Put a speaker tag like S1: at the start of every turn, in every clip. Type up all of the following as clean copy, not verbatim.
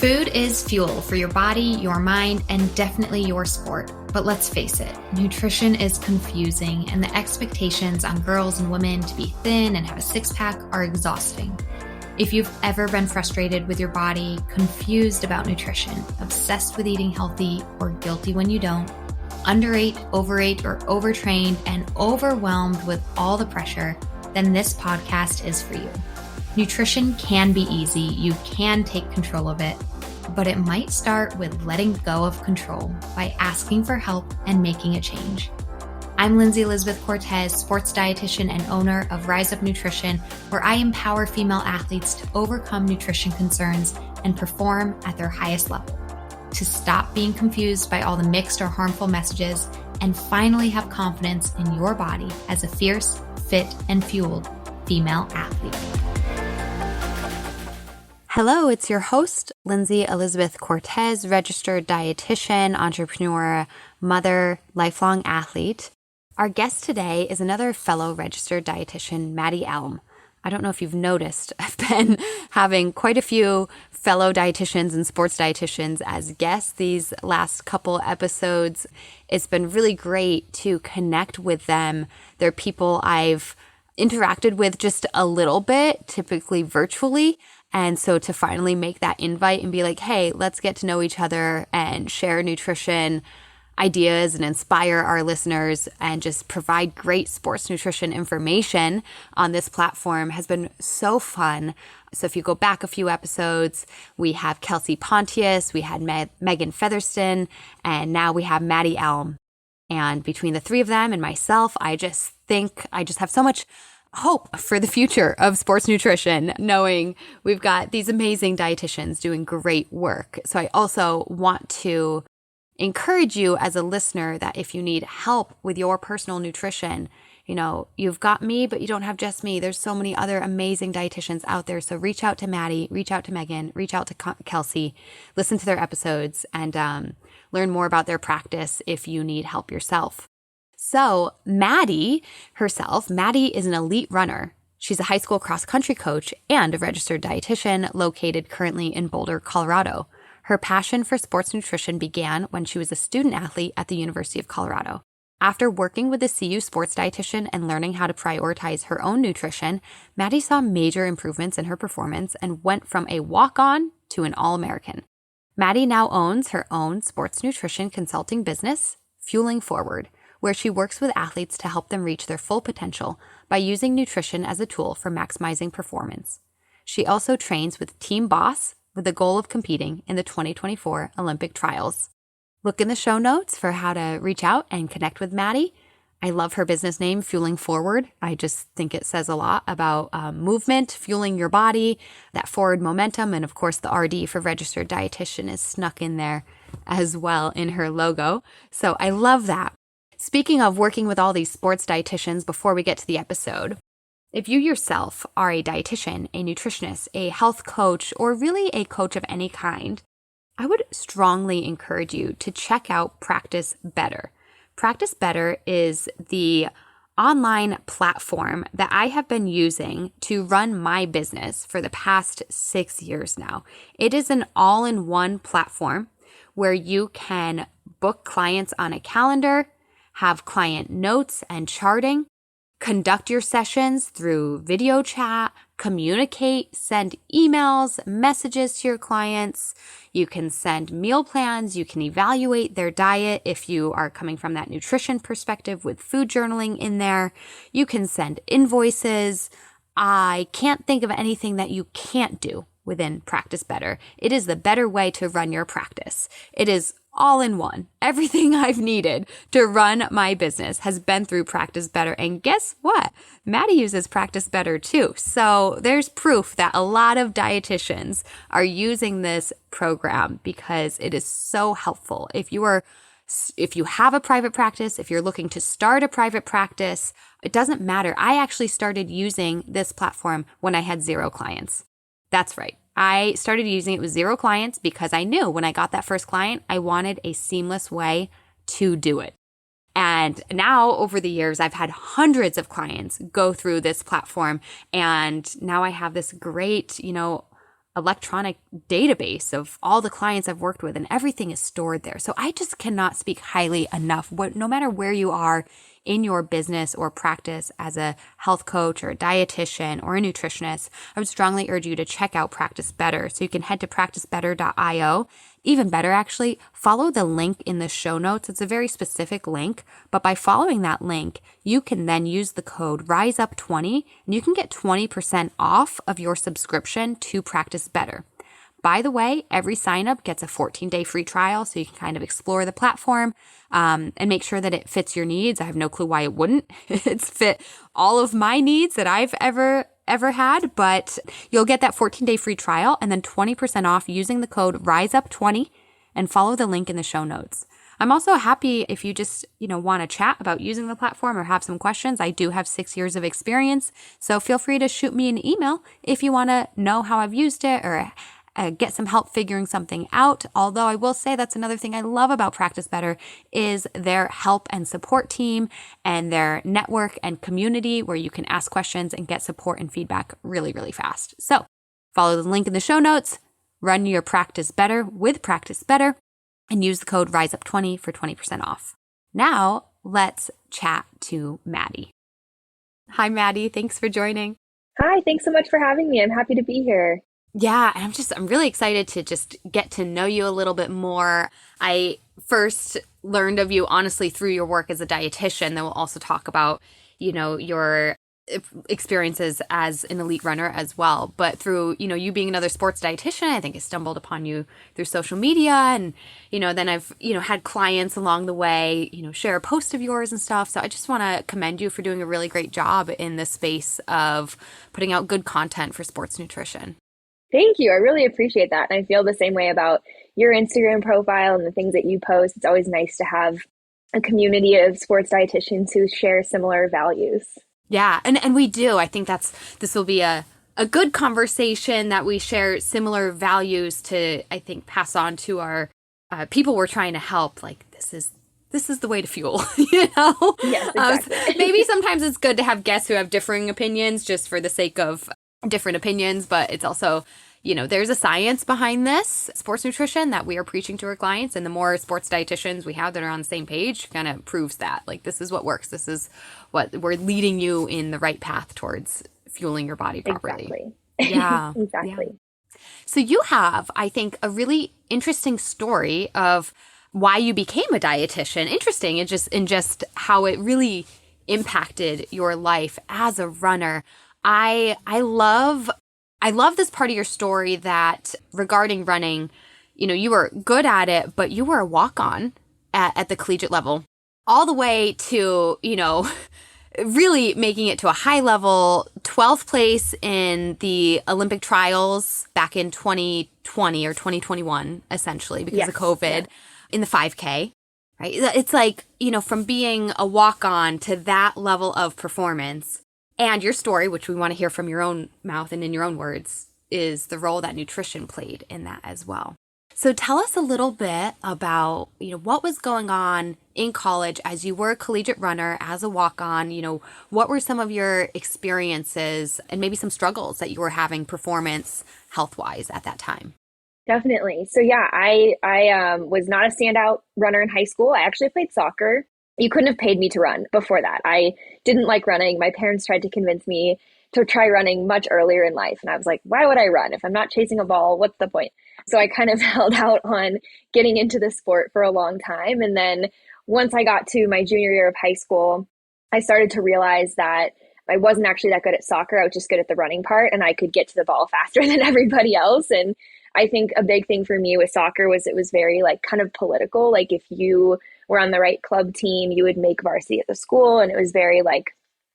S1: Food is fuel for your body, your mind, and definitely your sport. But let's face it, nutrition is confusing, and the expectations on girls and women to be thin and have a six-pack are exhausting. If you've ever been frustrated with your body, confused about nutrition, obsessed with eating healthy, or guilty when you don't, underate, overate, or overtrained, and overwhelmed with all the pressure, then this podcast is for you. Nutrition can be easy, you can take control of it, but it might start with letting go of control by asking for help and making a change. I'm Lindsay Elizabeth Cortez, sports dietitian and owner of Rise Up Nutrition, where I empower female athletes to overcome nutrition concerns and perform at their highest level, to stop being confused by all the mixed or harmful messages, and finally have confidence in your body as a fierce, fit, and fueled female athlete. Hello, it's your host, Lindsay Elizabeth Cortez, registered dietitian, entrepreneur, mother, lifelong athlete. Our guest today is another fellow registered dietitian, Maddie Alm. I don't know if you've noticed, I've been having quite a few fellow dietitians and sports dietitians as guests these last couple episodes. It's been really great to connect with them. They're people I've interacted with just a little bit, typically virtually. And so to finally make that invite and be like, hey, let's get to know each other and share nutrition ideas and inspire our listeners and just provide great sports nutrition information on this platform has been so fun. So if you go back a few episodes, we have Kelsey Pontius, we had Megan Featherston, and now we have Maddie Alm. And between the three of them and myself, I just think I just have so much hope for the future of sports nutrition, knowing we've got these amazing dietitians doing great work. So I also want to encourage you as a listener that if you need help with your personal nutrition, you know, you've got me, but you don't have just me. There's so many other amazing dietitians out there. So reach out to Maddie, reach out to Megan, reach out to Kelsey, listen to their episodes, and learn more about their practice if you need help yourself. So Maddie herself, Maddie is an elite runner. She's a high school cross-country coach and a registered dietitian located currently in Boulder, Colorado. Her passion for sports nutrition began when she was a student athlete at the University of Colorado. After working with a CU sports dietitian and learning how to prioritize her own nutrition, Maddie saw major improvements in her performance and went from a walk-on to an All-American. Maddie now owns her own sports nutrition consulting business, Fueling Forward, where she works with athletes to help them reach their full potential by using nutrition as a tool for maximizing performance. She also trains with Team Boss with the goal of competing in the 2024 Olympic trials. Look in the show notes for how to reach out and connect with Maddie. I love her business name, Fueling Forward. I just think it says a lot about movement, fueling your body, that forward momentum, and of course the RD for registered dietitian is snuck in there as well in her logo. So I love that. Speaking of working with all these sports dietitians, before we get to the episode, if you yourself are a dietitian, a nutritionist, a health coach, or really a coach of any kind, I would strongly encourage you to check out Practice Better. Practice Better is the online platform that I have been using to run my business for the past 6 years now. It is an all-in-one platform where you can book clients on a calendar, have client notes and charting, conduct your sessions through video chat, communicate, send emails, messages to your clients. You can send meal plans. You can evaluate their diet if you are coming from that nutrition perspective with food journaling in there. You can send invoices. I can't think of anything that you can't do within Practice Better. It is the better way to run your practice. It is all in one. Everything I've needed to run my business has been through Practice Better. And guess what? Maddie uses Practice Better too. So there's proof that a lot of dietitians are using this program because it is so helpful. If you have a private practice, if you're looking to start a private practice, it doesn't matter. I actually started using this platform when I had 0 clients. That's right. I started using it with 0 clients because I knew when I got that first client, I wanted a seamless way to do it. And now over the years, I've had hundreds of clients go through this platform. And now I have this great, electronic database of all the clients I've worked with, and everything is stored there. So I just cannot speak highly enough. No matter where you are in your business or practice as a health coach or a dietitian or a nutritionist, I would strongly urge you to check out Practice Better. So you can head to practicebetter.io. Even better, actually, follow the link in the show notes. It's a very specific link, but by following that link, you can then use the code RISEUP20 and you can get 20% off of your subscription to Practice Better. By the way, every sign up gets a 14-day free trial, so you can kind of explore the platform and make sure that it fits your needs. I have no clue why it wouldn't. It's fit all of my needs that I've ever had, but you'll get that 14-day free trial and then 20% off using the code RISEUP20 and follow the link in the show notes. I'm also happy if you just, want to chat about using the platform or have some questions. I do have 6 years of experience, so feel free to shoot me an email if you want to know how I've used it or get some help figuring something out. Although I will say that's another thing I love about Practice Better is their help and support team and their network and community where you can ask questions and get support and feedback really, really fast. So follow the link in the show notes, run your Practice Better with Practice Better, and use the code RISEUP20 for 20% off. Now let's chat to Maddie. Hi, Maddie. Thanks for joining.
S2: Hi, thanks so much for having me. I'm happy to be here.
S1: Yeah, and I'm really excited to just get to know you a little bit more. I first learned of you, honestly, through your work as a dietitian. Then we'll also talk about, your experiences as an elite runner as well. But through, you being another sports dietitian, I think I stumbled upon you through social media. And, then I've, had clients along the way, share a post of yours and stuff. So I just want to commend you for doing a really great job in the space of putting out good content for sports nutrition.
S2: Thank you. I really appreciate that. And I feel the same way about your Instagram profile and the things that you post. It's always nice to have a community of sports dietitians who share similar values.
S1: Yeah, and we do. I think this will be a good conversation that we share similar values to, I think, pass on to our people we're trying to help. Like, this is the way to fuel,
S2: Yes, exactly.
S1: Maybe sometimes it's good to have guests who have differing opinions just for the sake of different opinions, but it's also, there's a science behind this sports nutrition that we are preaching to our clients. And the more sports dietitians we have that are on the same page kind of proves that, like, this is what works. This is what we're leading you in the right path towards fueling your body properly.
S2: Exactly.
S1: Yeah.
S2: Exactly.
S1: Yeah. So you have, I think, a really interesting story of why you became a dietitian. Interesting in just how it really impacted your life as a runner. I love this part of your story that regarding running, you were good at it, but you were a walk-on at the collegiate level all the way to, really making it to a high level, 12th place in the Olympic trials back in 2020 or 2021, essentially, because of COVID in the 5K, right? It's like, from being a walk-on to that level of performance. And your story, which we want to hear from your own mouth and in your own words, is the role that nutrition played in that as well. So tell us a little bit about, what was going on in college as you were a collegiate runner, as a walk-on, what were some of your experiences and maybe some struggles that you were having performance health-wise at that time?
S2: Definitely. So yeah, I was not a standout runner in high school. I actually played soccer. You couldn't have paid me to run before that. I didn't like running. My parents tried to convince me to try running much earlier in life. And I was like, why would I run? If I'm not chasing a ball, what's the point? So I kind of held out on getting into the sport for a long time. And then once I got to my junior year of high school, I started to realize that I wasn't actually that good at soccer. I was just good at the running part, and I could get to the ball faster than everybody else. And I think a big thing for me with soccer was it was very kind of political. Like, if you were on the right club team, you would make varsity at the school. And it was very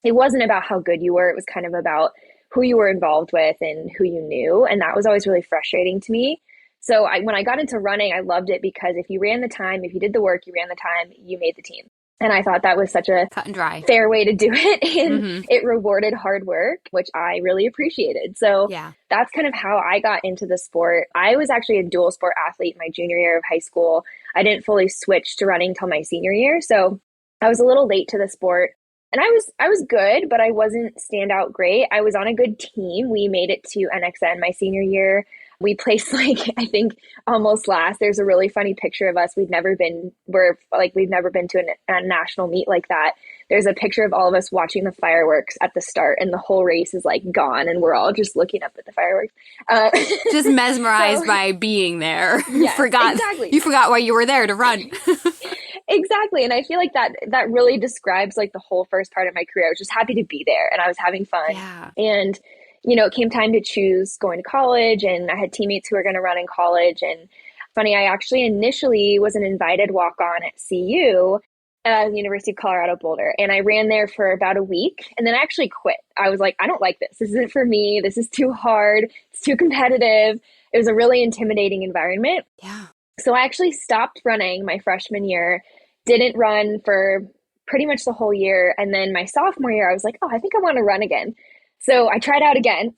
S2: it wasn't about how good you were. It was kind of about who you were involved with and who you knew. And that was always really frustrating to me. So when I got into running, I loved it because if you ran the time, if you did the work, you ran the time, you made the team. And I thought that was such a
S1: cut and dry,
S2: fair way to do it. And it rewarded hard work, which I really appreciated. So that's kind of how I got into the sport. I was actually a dual sport athlete my junior year of high school. I didn't fully switch to running till my senior year. So I was a little late to the sport. And I was good, but I wasn't standout great. I was on a good team. We made it to NXN my senior year. We placed like, I think almost last. There's a really funny picture of us. We've never been to a national meet like that. There's a picture of all of us watching the fireworks at the start, and the whole race is like gone, and we're all just looking up at the fireworks.
S1: Just mesmerized by being there.
S2: Yes, exactly.
S1: You forgot why you were there to run.
S2: Exactly. And I feel like that really describes like the whole first part of my career. I was just happy to be there and I was having fun.
S1: Yeah.
S2: And, it came time to choose going to college, and I had teammates who were going to run in college. And funny, I actually initially was an invited walk-on at CU, University of Colorado Boulder. And I ran there for about a week, and then I actually quit. I was like, I don't like this. This isn't for me. This is too hard. It's too competitive. It was a really intimidating environment.
S1: Yeah.
S2: So I actually stopped running my freshman year, didn't run for pretty much the whole year. And then my sophomore year, I was like, oh, I think I want to run again. So I tried out again.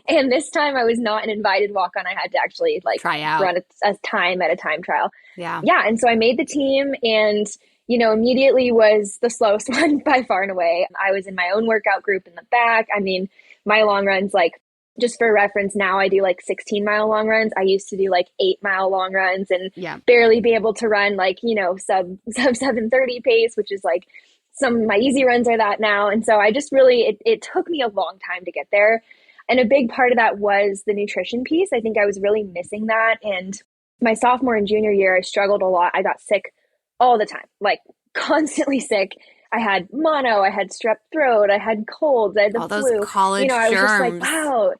S2: And this time I was not an invited walk-on. I had to actually
S1: try out,
S2: run a time at a time trial.
S1: Yeah.
S2: Yeah. And so I made the team, and, immediately was the slowest one by far and away. I was in my own workout group in the back. I mean, my long runs, just for reference, now I do 16-mile long runs. I used to do 8-mile long runs and barely be able to run sub 7:30 pace, which is some of my easy runs are that now. And so I just really, it took me a long time to get there. And a big part of that was the nutrition piece. I think I was really missing that. And my sophomore and junior year, I struggled a lot. I got sick all the time, constantly sick. I had mono, I had strep throat, I had colds, I had the
S1: all
S2: flu.
S1: Those college
S2: I was
S1: germs.
S2: just wow.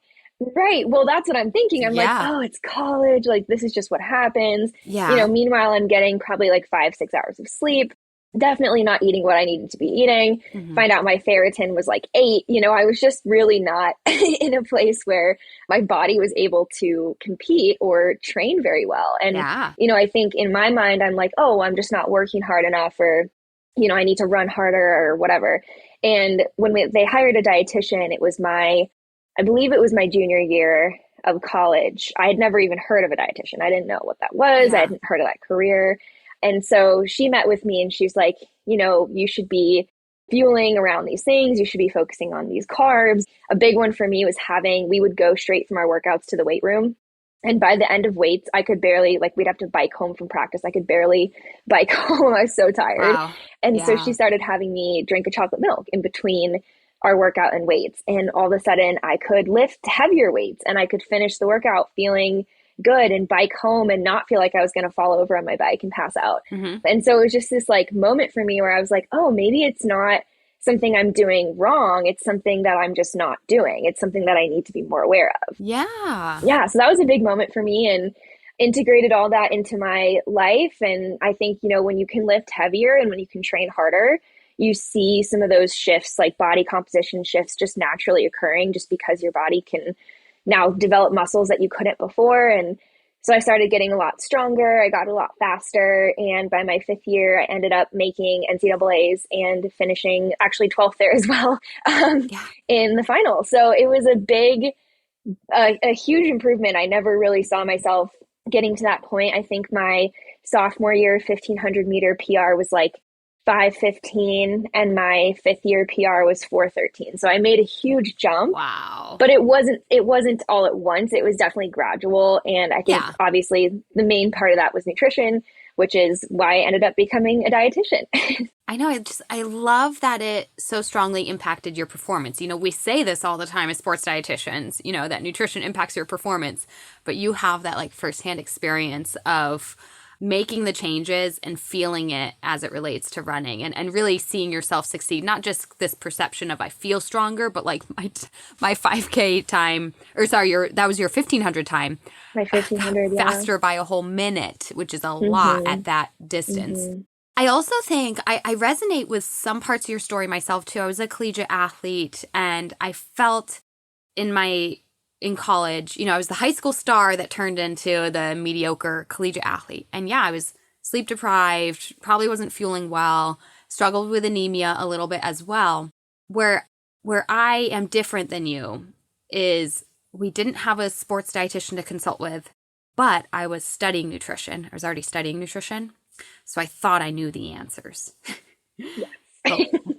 S2: Right. Well, that's what I'm thinking. I'm oh, it's college. This is just what happens.
S1: Yeah.
S2: Meanwhile, I'm getting probably 5-6 hours of sleep. Definitely not eating what I needed to be eating. Mm-hmm. Find out my ferritin was 8. I was just really not in a place where my body was able to compete or train very well. And, I think in my mind, I'm oh, I'm just not working hard enough, or, I need to run harder or whatever. And when they hired a dietitian, I believe it was my junior year of college. I had never even heard of a dietitian. I didn't know what that was. I hadn't heard of that career. And so she met with me, and she's like, you should be fueling around these things. You should be focusing on these carbs. A big one for me was we would go straight from our workouts to the weight room. And by the end of weights, I could barely, we'd have to bike home from practice. I could barely bike home. I was so tired.
S1: Wow.
S2: And so she started having me drink a chocolate milk in between our workout and weights. And all of a sudden I could lift heavier weights, and I could finish the workout feeling good and bike home and not feel like I was going to fall over on my bike and pass out. Mm-hmm. And so it was just this moment for me where I was like, oh, maybe it's not something I'm doing wrong. It's something that I'm just not doing. It's something that I need to be more aware of.
S1: Yeah.
S2: Yeah. So that was a big moment for me, and integrated all that into my life. And I think, when you can lift heavier and when you can train harder, you see some of those shifts, body composition shifts, just naturally occurring, just because your body can now develop muscles that you couldn't before. And so I started getting a lot stronger. I got a lot faster. And by my 5th year, I ended up making NCAAs and finishing actually 12th there as well in the final. So it was a huge improvement. I never really saw myself getting to that point. I think my sophomore year 1,500 meter PR was 5:15, and my 5th year PR was 4:13. So I made a huge jump.
S1: Wow.
S2: But it wasn't all at once. It was definitely gradual. And I think obviously the main part of that was nutrition, which is why I ended up becoming a dietitian.
S1: I know. I love that it so strongly impacted your performance. We say this all the time as sports dietitians, that nutrition impacts your performance, but you have that firsthand experience of making the changes and feeling it as it relates to running, and really seeing yourself succeed. Not just this perception of I feel stronger, but my 5K time, or sorry, that was your 1,500 time.
S2: My 1,500,
S1: faster by a whole minute, which is a lot at that distance. Mm-hmm. I also think I resonate with some parts of your story myself too. I was a collegiate athlete, and I felt in college, I was the high school star that turned into the mediocre collegiate athlete. And I was sleep deprived, probably wasn't fueling well, struggled with anemia a little bit as well. Where I am different than you is we didn't have a sports dietitian to consult with, but I was studying nutrition. I was already studying nutrition. So I thought I knew the answers.
S2: Yes.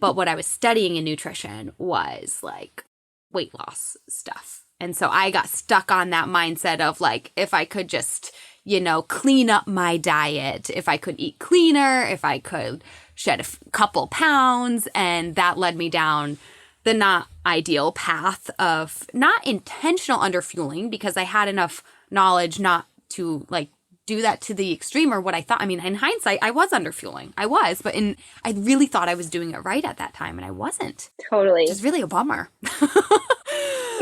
S1: but what I was studying in nutrition was weight loss stuff. And so I got stuck on that mindset of like, if I could just, clean up my diet, if I could eat cleaner, if I could shed a couple pounds. And that led me down the not ideal path of not intentional underfueling, because I had enough knowledge not to like do that to the extreme or what I thought. I mean, in hindsight, I was underfueling. I was, but I really thought I was doing it right at that time, and I wasn't.
S2: Totally.
S1: Which is really a bummer.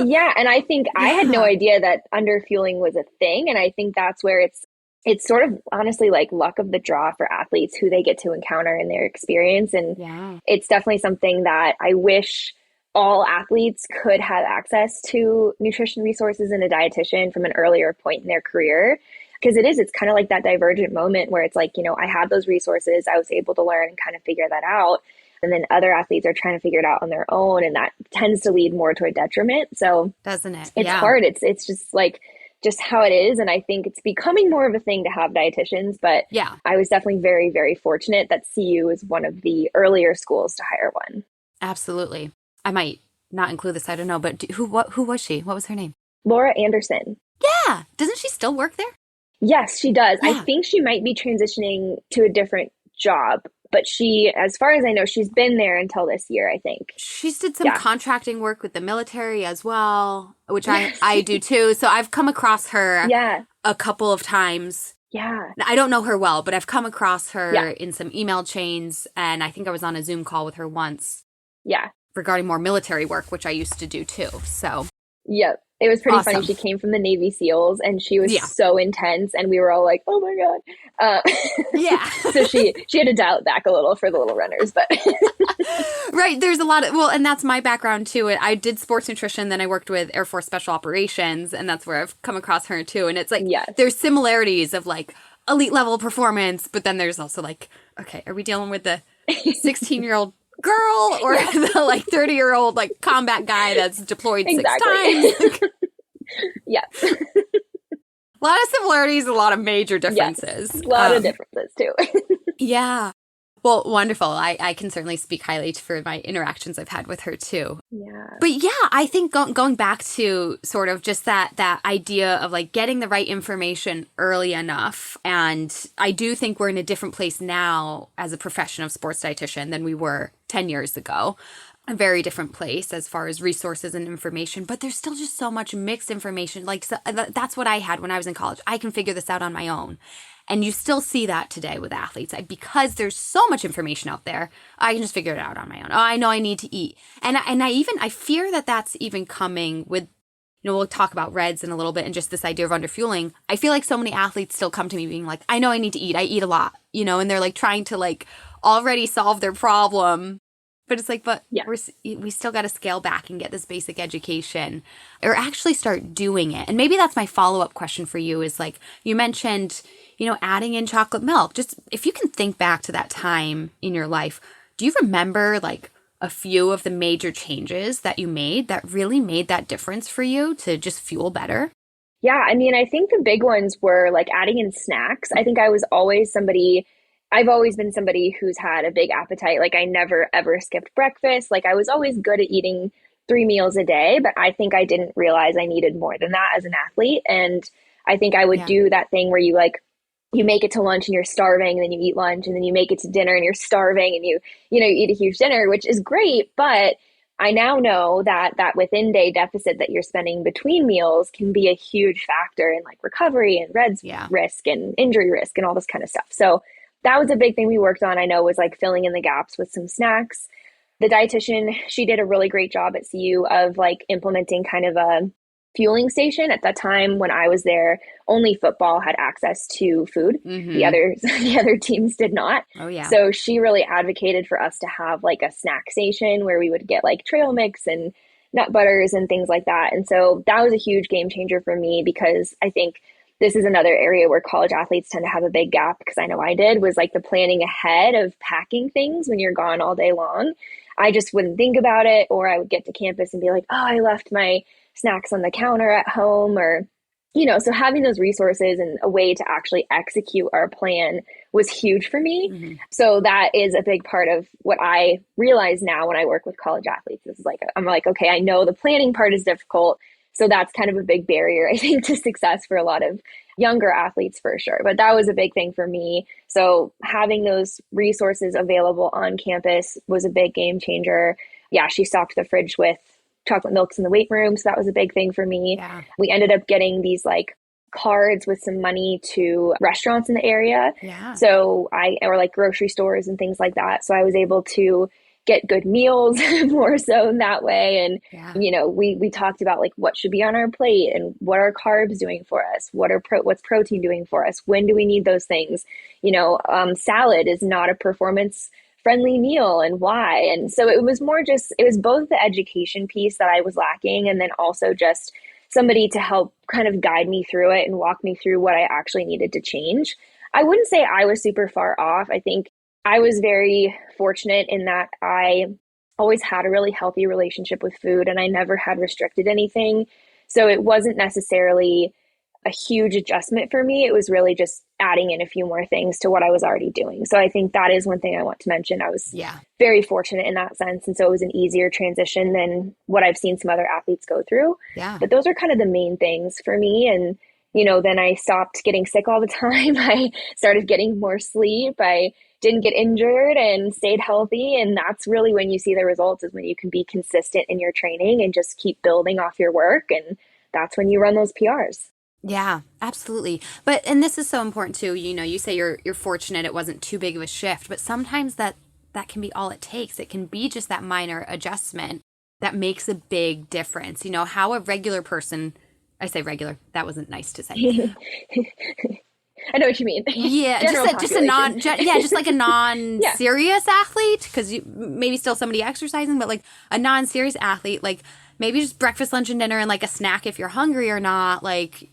S2: Yeah. And I think I had no idea that underfueling was a thing. And I think that's where it's sort of honestly like luck of the draw for athletes who they get to encounter in their experience. And it's definitely something that I wish all athletes could have access to nutrition resources and a dietitian from an earlier point in their career. Because it's kind of like that divergent moment where it's like, I had those resources, I was able to learn and kind of figure that out. And then other athletes are trying to figure it out on their own. And that tends to lead more to a detriment. So
S1: doesn't it?
S2: It's hard. It's just like, just how it is. And I think it's becoming more of a thing to have dietitians, but I was definitely very, very fortunate that CU is one of the earlier schools to hire one.
S1: Absolutely. I might not include this, I don't know, but who was she? What was her name?
S2: Laura Anderson.
S1: Yeah. Doesn't she still work there?
S2: Yes, she does. Yeah. I think she might be transitioning to a different job, but she, as far as I know, she's been there until this year, I think.
S1: She's did some contracting work with the military as well, which I do too. So I've come across her a couple of times.
S2: Yeah.
S1: I don't know her well, but I've come across her in some email chains, and I think I was on a Zoom call with her once.
S2: Yeah.
S1: Regarding more military work, which I used to do too. So.
S2: Yep. It was pretty funny. She came from the Navy SEALs, and she was so intense, and we were all like, "Oh my god!" So she had to dial it back a little for the little runners, but
S1: right. There's a lot of and that's my background too. I did sports nutrition, then I worked with Air Force Special Operations, and that's where I've come across her too. And it's like there's similarities of like elite level performance, but then there's also like, okay, are we dealing with the 16-year-old girl or the like 30-year-old like combat guy that's deployed 6 times?
S2: Yeah.
S1: A lot of similarities, a lot of major differences.
S2: Yes, a lot of differences too.
S1: Yeah. Well, wonderful. I can certainly speak highly for my interactions I've had with her too.
S2: Yeah.
S1: But I think going back to sort of just that idea of like getting the right information early enough. And I do think we're in a different place now as a profession of sports dietitian than we were 10 years ago. A very different place as far as resources and information, but there's still just so much mixed information. Like that's what I had when I was in college. I can figure this out on my own. And you still see that today with athletes. Because there's so much information out there, I can just figure it out on my own. Oh, I know I need to eat. And I fear that that's even coming with, we'll talk about REDS in a little bit and just this idea of underfueling. I feel like so many athletes still come to me being like, I know I need to eat. I eat a lot, and they're like trying to like already solve their problem. But it's like, we still got to scale back and get this basic education or actually start doing it. And maybe that's my follow-up question for you is like, you mentioned, adding in chocolate milk. Just if you can think back to that time in your life, do you remember like a few of the major changes that you made that really made that difference for you to just fuel better?
S2: Yeah. I mean, I think the big ones were like adding in snacks. I think I've always been somebody who's had a big appetite. Like I never, ever skipped breakfast. Like I was always good at eating 3 meals a day, but I think I didn't realize I needed more than that as an athlete. And I think I would do that thing where you make it to lunch and you're starving, and then you eat lunch, and then you make it to dinner and you're starving, and you eat a huge dinner, which is great. But I now know that within day deficit that you're spending between meals can be a huge factor in like recovery and REDS risk and injury risk and all this kind of stuff. So that was a big thing we worked on, I know, was like filling in the gaps with some snacks. The dietitian, she did a really great job at CU of like implementing kind of a fueling station. At that time when I was there, only football had access to food. Mm-hmm. The other teams did not.
S1: Oh yeah.
S2: So she really advocated for us to have like a snack station where we would get like trail mix and nut butters and things like that. And so that was a huge game changer for me, because I think this is another area where college athletes tend to have a big gap, because I know I did, was like the planning ahead of packing things when you're gone all day long. I just wouldn't think about it, or I would get to campus and be like, oh, I left my snacks on the counter at home, or, so having those resources and a way to actually execute our plan was huge for me. Mm-hmm. So that is a big part of what I realize now when I work with college athletes. Is like, I'm like, okay, I know the planning part is difficult, So that's kind of a big barrier, I think, to success for a lot of younger athletes for sure. But that was a big thing for me. So having those resources available on campus was a big game changer. Yeah, she stocked the fridge with chocolate milks in the weight room. So that was a big thing for me.
S1: Yeah.
S2: We ended up getting these like cards with some money to restaurants in the area.
S1: Yeah.
S2: So or like grocery stores and things like that. So I was able to get good meals more so in that way. And,
S1: Yeah.
S2: we talked about like what should be on our plate and what are carbs doing for us? What's protein doing for us? When do we need those things? Salad is not a performance friendly meal and why. And so it was both the education piece that I was lacking and then also just somebody to help kind of guide me through it and walk me through what I actually needed to change. I wouldn't say I was super far off. I think I was very fortunate in that I always had a really healthy relationship with food and I never had restricted anything. So it wasn't necessarily a huge adjustment for me. It was really just adding in a few more things to what I was already doing. So I think that is one thing I want to mention. I was very fortunate in that sense. And so it was an easier transition than what I've seen some other athletes go through.
S1: Yeah.
S2: But those are kind of the main things for me. And, then I stopped getting sick all the time. I started getting more sleep. I didn't get injured and stayed healthy. And that's really when you see the results, is when you can be consistent in your training and just keep building off your work. And that's when you run those PRs.
S1: Yeah, absolutely. And this is so important too. You say you're fortunate it wasn't too big of a shift, but sometimes that can be all it takes. It can be just that minor adjustment that makes a big difference. How a regular person, I say regular, that wasn't nice to say.
S2: I know what you mean.
S1: Yeah, just like a non-serious athlete, because maybe still somebody exercising, but like a non-serious athlete, like maybe just breakfast, lunch, and dinner, and like a snack if you're hungry or not, like,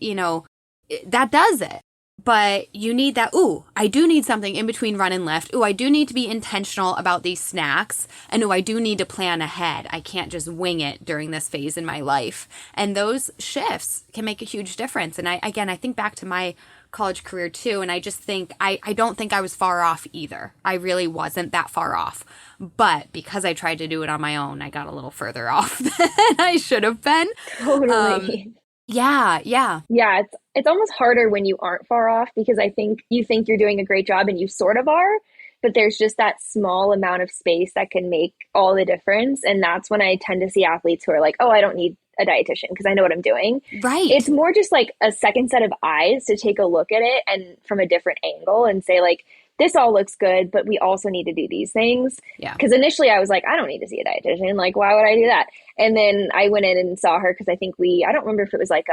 S1: that does it. But you need that, I do need something in between run and lift. I do need to be intentional about these snacks. And I do need to plan ahead. I can't just wing it during this phase in my life. And those shifts can make a huge difference. And I think back to my college career too, and I just think I don't think I was far off either. I really wasn't that far off. But because I tried to do it on my own, I got a little further off than I should have been.
S2: Totally.
S1: Yeah.
S2: Yeah, it's almost harder when you aren't far off, because I think you think you're doing a great job and you sort of are, but there's just that small amount of space that can make all the difference. And that's when I tend to see athletes who are like, I don't need a dietitian because I know what I'm doing.
S1: Right.
S2: It's more just like a second set of eyes to take a look at it and from a different angle and say like, this all looks good, but we also need to do these things.
S1: Yeah.
S2: Because initially I was like, I don't need to see a dietitian. Like, why would I do that? And then I went in and saw her because I think I don't remember if it was like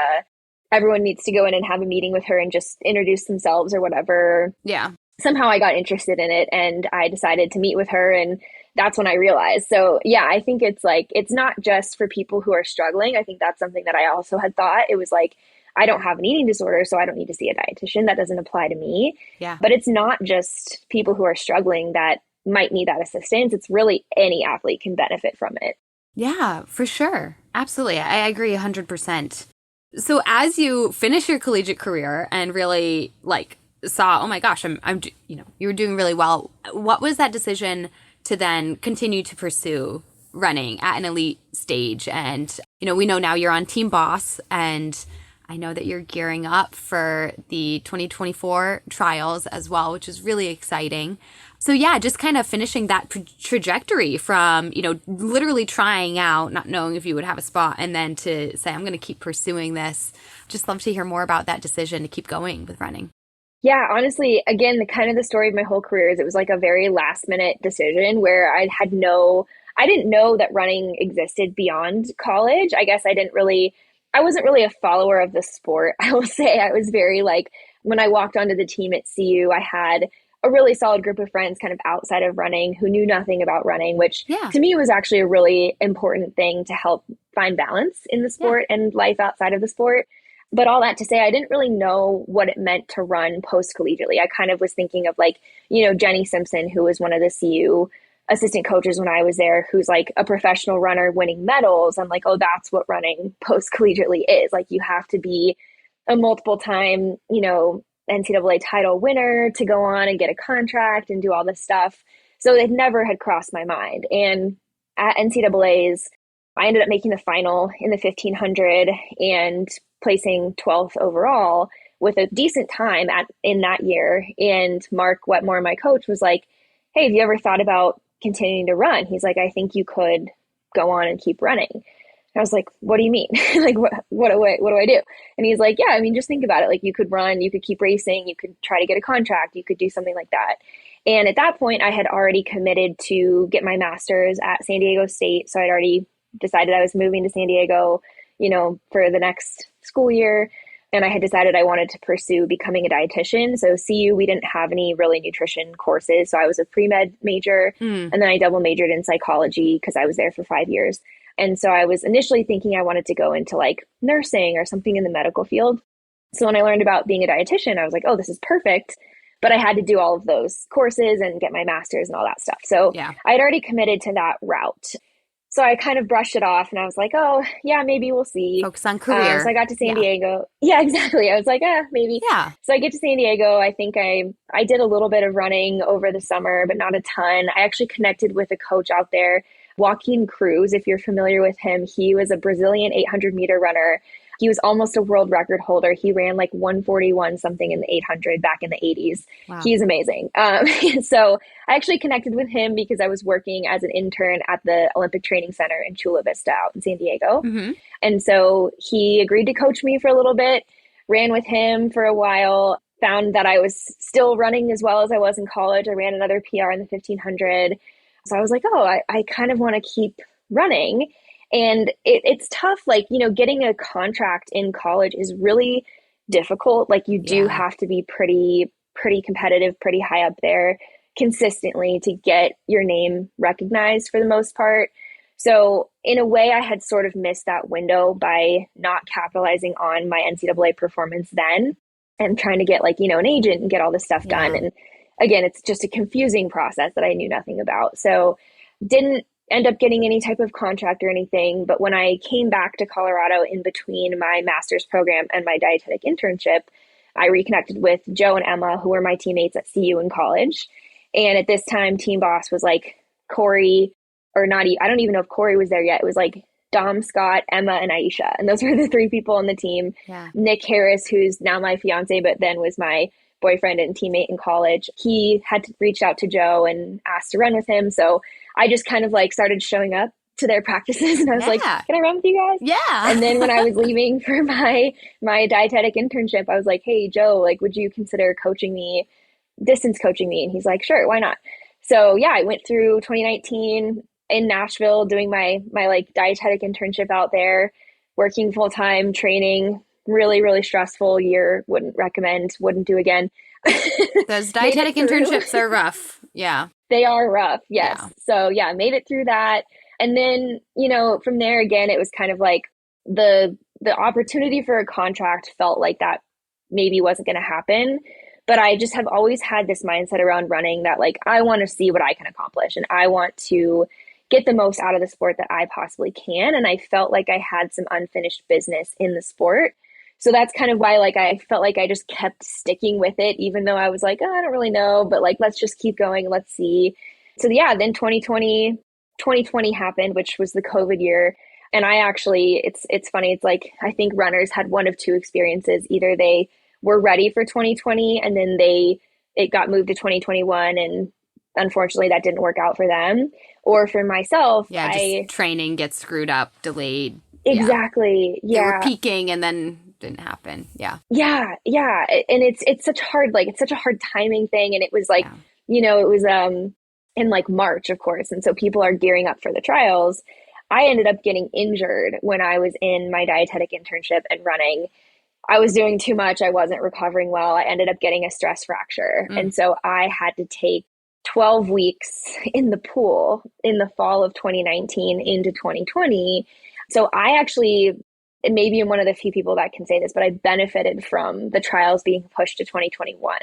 S2: everyone needs to go in and have a meeting with her and just introduce themselves or whatever.
S1: Yeah.
S2: Somehow I got interested in it and I decided to meet with her, and that's when I realized. So yeah, I think it's like, it's not just for people who are struggling. I think that's something that I also had thought. It was like, I don't have an eating disorder, so I don't need to see a dietitian. That doesn't apply to me.
S1: Yeah.
S2: But it's not just people who are struggling that might need that assistance. It's really any athlete can benefit from it.
S1: Yeah, for sure. Absolutely. I agree 100%. So as you finish your collegiate career and really like saw, oh my gosh, you were doing really well. What was that decision to then continue to pursue running at an elite stage? And, we know now you're on Team Boss, and I know that you're gearing up for the 2024 trials as well, which is really exciting. So yeah, just kind of finishing that trajectory from, literally trying out, not knowing if you would have a spot, and then to say, I'm going to keep pursuing this. Just love to hear more about that decision to keep going with running.
S2: Yeah, honestly, again, the story of my whole career is it was like a very last minute decision where I didn't know that running existed beyond college. I guess I wasn't really a follower of the sport. I will say I was very like, when I walked onto the team at CU, I had a really solid group of friends kind of outside of running who knew nothing about running, which to me was actually a really important thing to help find balance in the sport and life outside of the sport. But all that to say, I didn't really know what it meant to run post-collegiately. I kind of was thinking of like, Jenny Simpson, who was one of the CU assistant coaches when I was there, who's like a professional runner winning medals. I'm like, oh, that's what running post-collegiately is. Like, you have to be a multiple time, NCAA title winner to go on and get a contract and do all this stuff. So it never had crossed my mind. And at NCAA's, I ended up making the final in the 1500 and placing 12th overall with a decent time in that year. And Mark Wetmore, my coach, was like, hey, have you ever thought about continuing to run? He's like, I think you could go on and keep running. And I was like, what do you mean? Like, what do I do? And he's like, yeah, I mean, just think about it. Like, you could run, you could keep racing, you could try to get a contract, you could do something like that. And at that point, I had already committed to get my master's at San Diego State. So I'd already decided I was moving to San Diego, for the next school year. And I had decided I wanted to pursue becoming a dietitian. So CU, we didn't have any really nutrition courses. So I was a pre-med major, and then I double majored in psychology because I was there for 5 years. And so I was initially thinking I wanted to go into like nursing or something in the medical field. So when I learned about being a dietitian, I was like, oh, this is perfect. But I had to do all of those courses and get my master's and all that stuff. So I had already committed to that route. So I kind of brushed it off and I was like, oh, yeah, maybe we'll see.
S1: Focus on career.
S2: So I got to San Diego. Yeah, exactly. I was like, maybe.
S1: Yeah.
S2: So I get to San Diego. I think I did a little bit of running over the summer, but not a ton. I actually connected with a coach out there, Joaquin Cruz. If you're familiar with him, he was a Brazilian 800-meter runner. He was almost a world record holder. He ran like 141 something in the 800 back in the 80s. Wow. He's amazing. So I actually connected with him because I was working as an intern at the Olympic Training Center in Chula Vista out in San Diego. Mm-hmm. And so he agreed to coach me for a little bit, ran with him for a while, found that I was still running as well as I was in college. I ran another PR in the 1500. So I was like, I kind of want to keep running. And it's tough, like, getting a contract in college is really difficult. Like, you do have to be pretty competitive, pretty high up there consistently to get your name recognized for the most part. So in a way, I had sort of missed that window by not capitalizing on my NCAA performance then and trying to get an agent and get all this stuff done. And again, it's just a confusing process that I knew nothing about. So didn't end up getting any type of contract or anything. But when I came back to Colorado in between my master's program and my dietetic internship, I reconnected with Joe and Emma, who were my teammates at CU in college. And at this time, team boss was like Corey, or not, I don't even know if Corey was there yet. It was like Dom, Scott, Emma, and Aisha. And those were the three people on the team. Yeah. Nick Harris, who's now my fiance, but then was my boyfriend and teammate in college. He had reached out to Joe and asked to run with him. So I just kind of started showing up to their practices and I was like, can I run with you guys?
S1: Yeah.
S2: And then when I was leaving for my dietetic internship, I was like, hey, Joe, would you consider distance coaching me? And he's like, sure, why not? So I went through 2019 in Nashville doing my dietetic internship out there, working full time, training, really, really stressful year. Wouldn't recommend, wouldn't do again.
S1: Those dietetic internships are rough. Yeah.
S2: They are rough. Yes. Yeah. So made it through that. And then, from there again, it was kind of like the opportunity for a contract felt like that maybe wasn't going to happen. But I just have always had this mindset around running that I want to see what I can accomplish and I want to get the most out of the sport that I possibly can. And I felt like I had some unfinished business in the sport. So that's kind of why I felt like I just kept sticking with it, even though I was like, I don't really know, but let's just keep going. Let's see. So then 2020 happened, which was the COVID year. And I actually, it's funny. It's I think runners had one of two experiences. Either they were ready for 2020 and then it got moved to 2021. And unfortunately that didn't work out for them. Or for myself,
S1: just training gets screwed up, delayed.
S2: Exactly. Yeah.
S1: They were peaking and then didn't happen. Yeah.
S2: Yeah. And it's such a hard timing thing. And it was it was in March, of course. And so people are gearing up for the trials. I ended up getting injured when I was in my dietetic internship and running. I was doing too much. I wasn't recovering well. I ended up getting a stress fracture. And so I had to take 12 weeks in the pool in the fall of 2019 into 2020. So I actually, and maybe I'm one of the few people that can say this, but I benefited from the trials being pushed to 2021.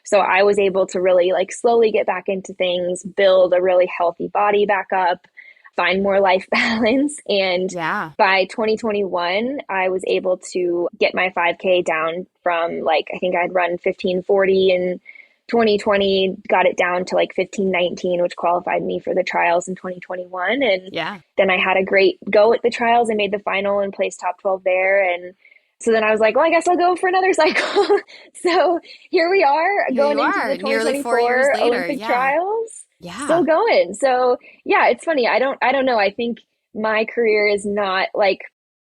S2: So I was able to really slowly get back into things, build a really healthy body back up, find more life balance. And by 2021, I was able to get my 5K down from I think I'd run 1540 in 2020 got it down to like 15:19, which qualified me for the trials in 2021. And
S1: Yeah.
S2: then I had a great go at the trials. I made the final and placed top 12 there. And so then I was like, well, I guess I'll go for another cycle. So here we are
S1: Here
S2: going
S1: you
S2: into
S1: are,
S2: the
S1: nearly 4 years
S2: 2024
S1: later.
S2: Olympic
S1: Yeah.
S2: trials.
S1: Yeah.
S2: Still going. So yeah, it's funny. I don't know. I think my career is not like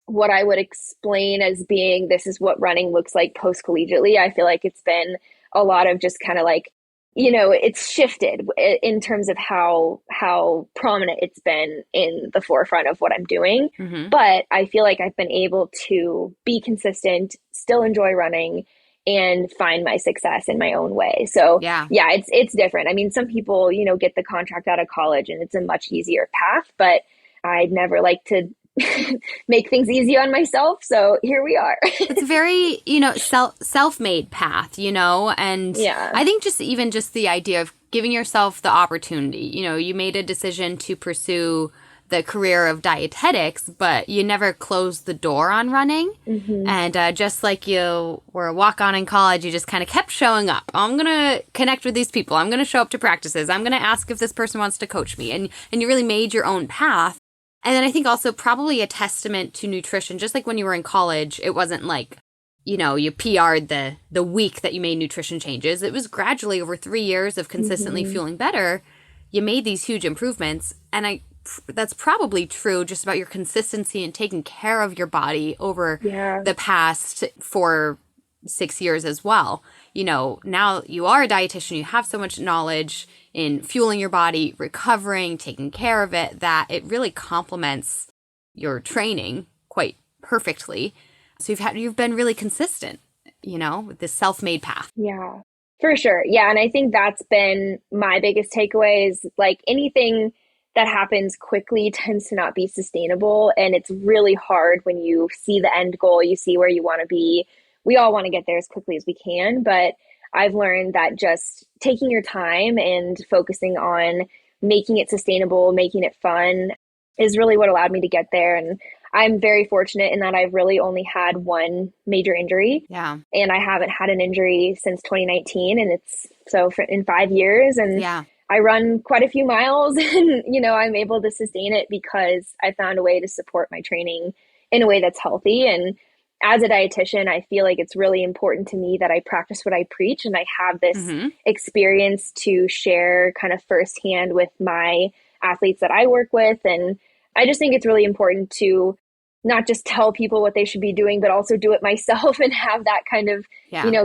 S2: what I would explain as being this is what running looks like post collegiately. I feel like it's been a lot of just kind of like, it's shifted in terms of how prominent it's been in the forefront of what I'm doing.
S1: Mm-hmm.
S2: But I feel like I've been able to be consistent, still enjoy running, and find my success in my own way. So
S1: Yeah.
S2: it's different. I mean, some people, get the contract out of college and it's a much easier path, but I'd never like to make things easy on myself. So here we are.
S1: It's a very, self-made path, and
S2: Yeah.
S1: I think just the idea of giving yourself the opportunity, you made a decision to pursue the career of dietetics, but you never closed the door on running.
S2: Mm-hmm.
S1: And just like you were a walk-on in college, you just kind of kept showing up. I'm going to connect with these people. I'm going to show up to practices. I'm going to ask if this person wants to coach me. And you really made your own path. And then I think also probably a testament to nutrition, just like when you were in college, it wasn't like, you PR'd the week that you made nutrition changes. It was gradually over 3 years of consistently
S2: Mm-hmm.
S1: fueling better. You made these huge improvements. And that's probably true just about your consistency and taking care of your body over the past 4-6 years as well. Now you are a dietitian, you have so much knowledge in fueling your body, recovering, taking care of it, that it really complements your training quite perfectly. So you've been really consistent, with this self-made path.
S2: Yeah, for sure. Yeah. And I think that's been my biggest takeaway is like anything that happens quickly tends to not be sustainable. And it's really hard when you see the end goal, you see where you want to be. We all want to get there as quickly as we can, but I've learned that just taking your time and focusing on making it sustainable, making it fun is really what allowed me to get there. And I'm very fortunate in that I've really only had one major injury.
S1: Yeah.
S2: And I haven't had an injury since 2019. And it's in 5 years. And
S1: Yeah.
S2: I run quite a few miles and, I'm able to sustain it because I found a way to support my training in a way that's healthy. And as a dietitian, I feel like it's really important to me that I practice what I preach and I have this
S1: Mm-hmm.
S2: experience to share kind of firsthand with my athletes that I work with. And I just think it's really important to not just tell people what they should be doing, but also do it myself and have that kind of,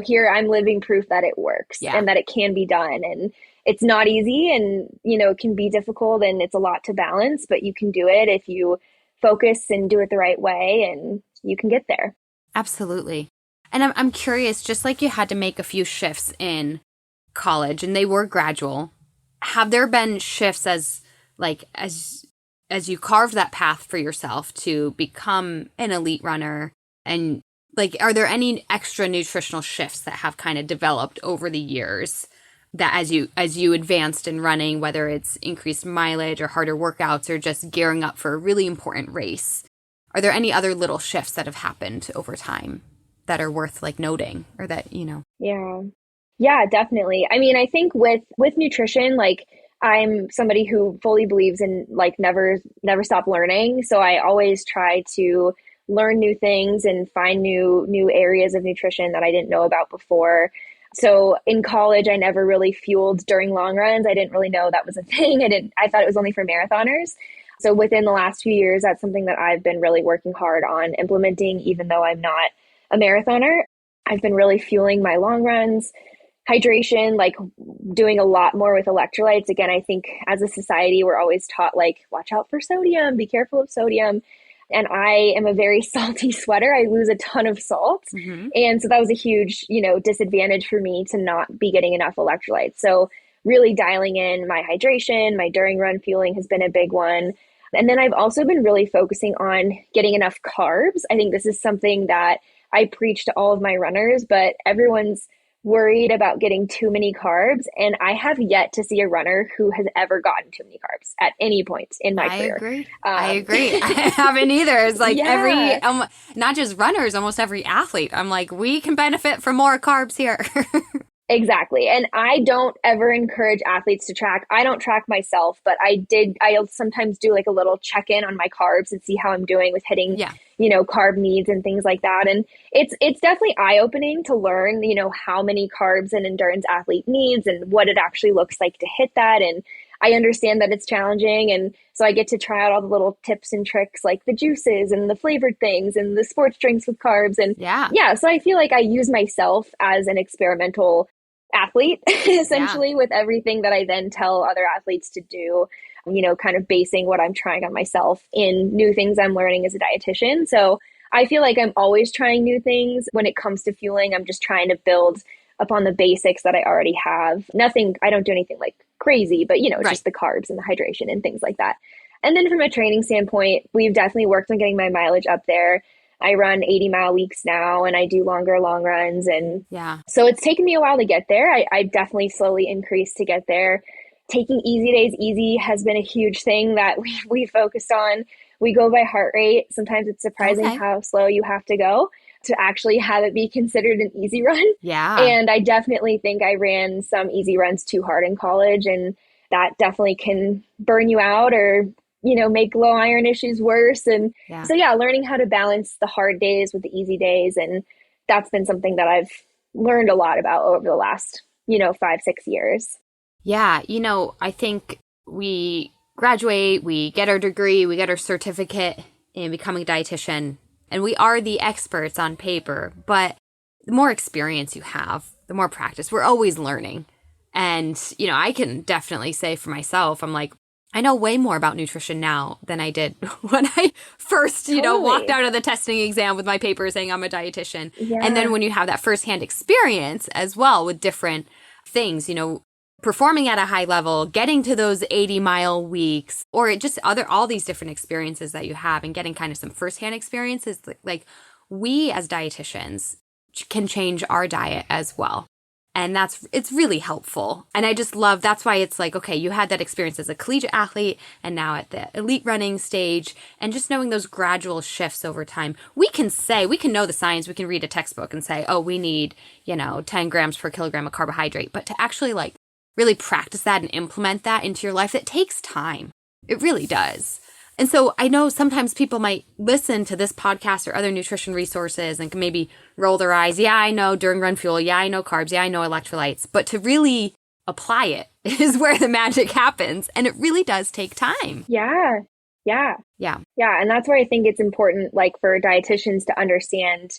S2: here I'm living proof that it works and that it can be done. And it's not easy and, it can be difficult and it's a lot to balance, but you can do it if you focus and do it the right way and you can get there.
S1: Absolutely. And I'm curious, just like you had to make a few shifts in college and they were gradual, have there been shifts as you carved that path for yourself to become an elite runner? And are there any extra nutritional shifts that have kind of developed over the years that as you advanced in running, whether it's increased mileage or harder workouts or just gearing up for a really important race? Are there any other little shifts that have happened over time that are worth noting or that,
S2: Yeah, definitely. I mean, I think with nutrition, I'm somebody who fully believes in never stop learning. So I always try to learn new things and find new areas of nutrition that I didn't know about before. So in college, I never really fueled during long runs. I didn't really know that was a thing. I thought it was only for marathoners. So within the last few years, that's something that I've been really working hard on implementing, even though I'm not a marathoner. I've been really fueling my long runs, hydration, doing a lot more with electrolytes. Again, I think as a society, we're always taught watch out for sodium, be careful of sodium. And I am a very salty sweater. I lose a ton of salt.
S1: Mm-hmm.
S2: And so that was a huge, disadvantage for me to not be getting enough electrolytes. So really dialing in my hydration, my during run fueling has been a big one. And then I've also been really focusing on getting enough carbs. I think this is something that I preach to all of my runners, but everyone's worried about getting too many carbs. And I have yet to see a runner who has ever gotten too many carbs at any point in my career.
S1: I agree. I haven't either. It's every, not just runners, almost every athlete. I'm we can benefit from more carbs here.
S2: Exactly. And I don't ever encourage athletes to track. I don't track myself, but I'll sometimes do like a little check-in on my carbs and see how I'm doing with hitting,
S1: Yeah.
S2: carb needs and things like that. And it's definitely eye-opening to learn, how many carbs an endurance athlete needs and what it actually looks like to hit that. And I understand that it's challenging. And so I get to try out all the little tips and tricks like the juices and the flavored things and the sports drinks with carbs. And
S1: Yeah.
S2: yeah, so I feel like I use myself as an experimental athlete
S1: Yeah.
S2: essentially with everything that I then tell other athletes to do, kind of basing what I'm trying on myself in new things I'm learning as a dietitian. So I feel like I'm always trying new things when it comes to fueling. I'm just trying to build upon the basics that I already have. Nothing, I don't do anything like crazy, but
S1: Right.
S2: just the carbs and the hydration and things like that. And then from a training standpoint, we've definitely worked on getting my mileage up there. I run 80-mile weeks now and I do longer long runs. And
S1: Yeah.
S2: so it's taken me a while to get there. I definitely slowly increased to get there. Taking easy days easy has been a huge thing that we focused on. We go by heart rate. Sometimes it's surprising
S1: Okay.
S2: how slow you have to go to actually have it be considered an easy run.
S1: Yeah.
S2: And I definitely think I ran some easy runs too hard in college, and that definitely can burn you out or make low iron issues worse. And
S1: Yeah.
S2: so, yeah, learning how to balance the hard days with the easy days. And that's been something that I've learned a lot about over the last, 5-6 years.
S1: Yeah. I think we graduate, we get our degree, we get our certificate in becoming a dietitian, and we are the experts on paper. But the more experience you have, the more practice, we're always learning. And, I can definitely say for myself, I'm like, I know way more about nutrition now than I did when I first, walked
S2: Totally.
S1: out of the testing exam with my paper saying I'm a dietitian. And then
S2: Yeah.
S1: when you have that firsthand experience as well with different things, performing at a high level, getting to those 80-mile weeks, or just all these different experiences that you have and getting kind of some firsthand experiences, like we as dietitians can change our diet as well. And it's really helpful. And I just love, that's why it's like, okay, you had that experience as a collegiate athlete and now at the elite running stage, and just knowing those gradual shifts over time. We can know the science, we can read a textbook and say, oh, we need, 10 grams per kilogram of carbohydrate. But to actually like really practice that and implement that into your life, it takes time. It really does. And so I know sometimes people might listen to this podcast or other nutrition resources and can maybe roll their eyes. Yeah, I know during Run Fuel. Yeah, I know carbs. Yeah, I know electrolytes. But to really apply it is where the magic happens. And it really does take time.
S2: Yeah. Yeah.
S1: Yeah.
S2: Yeah. And that's where I think it's important, like for dietitians to understand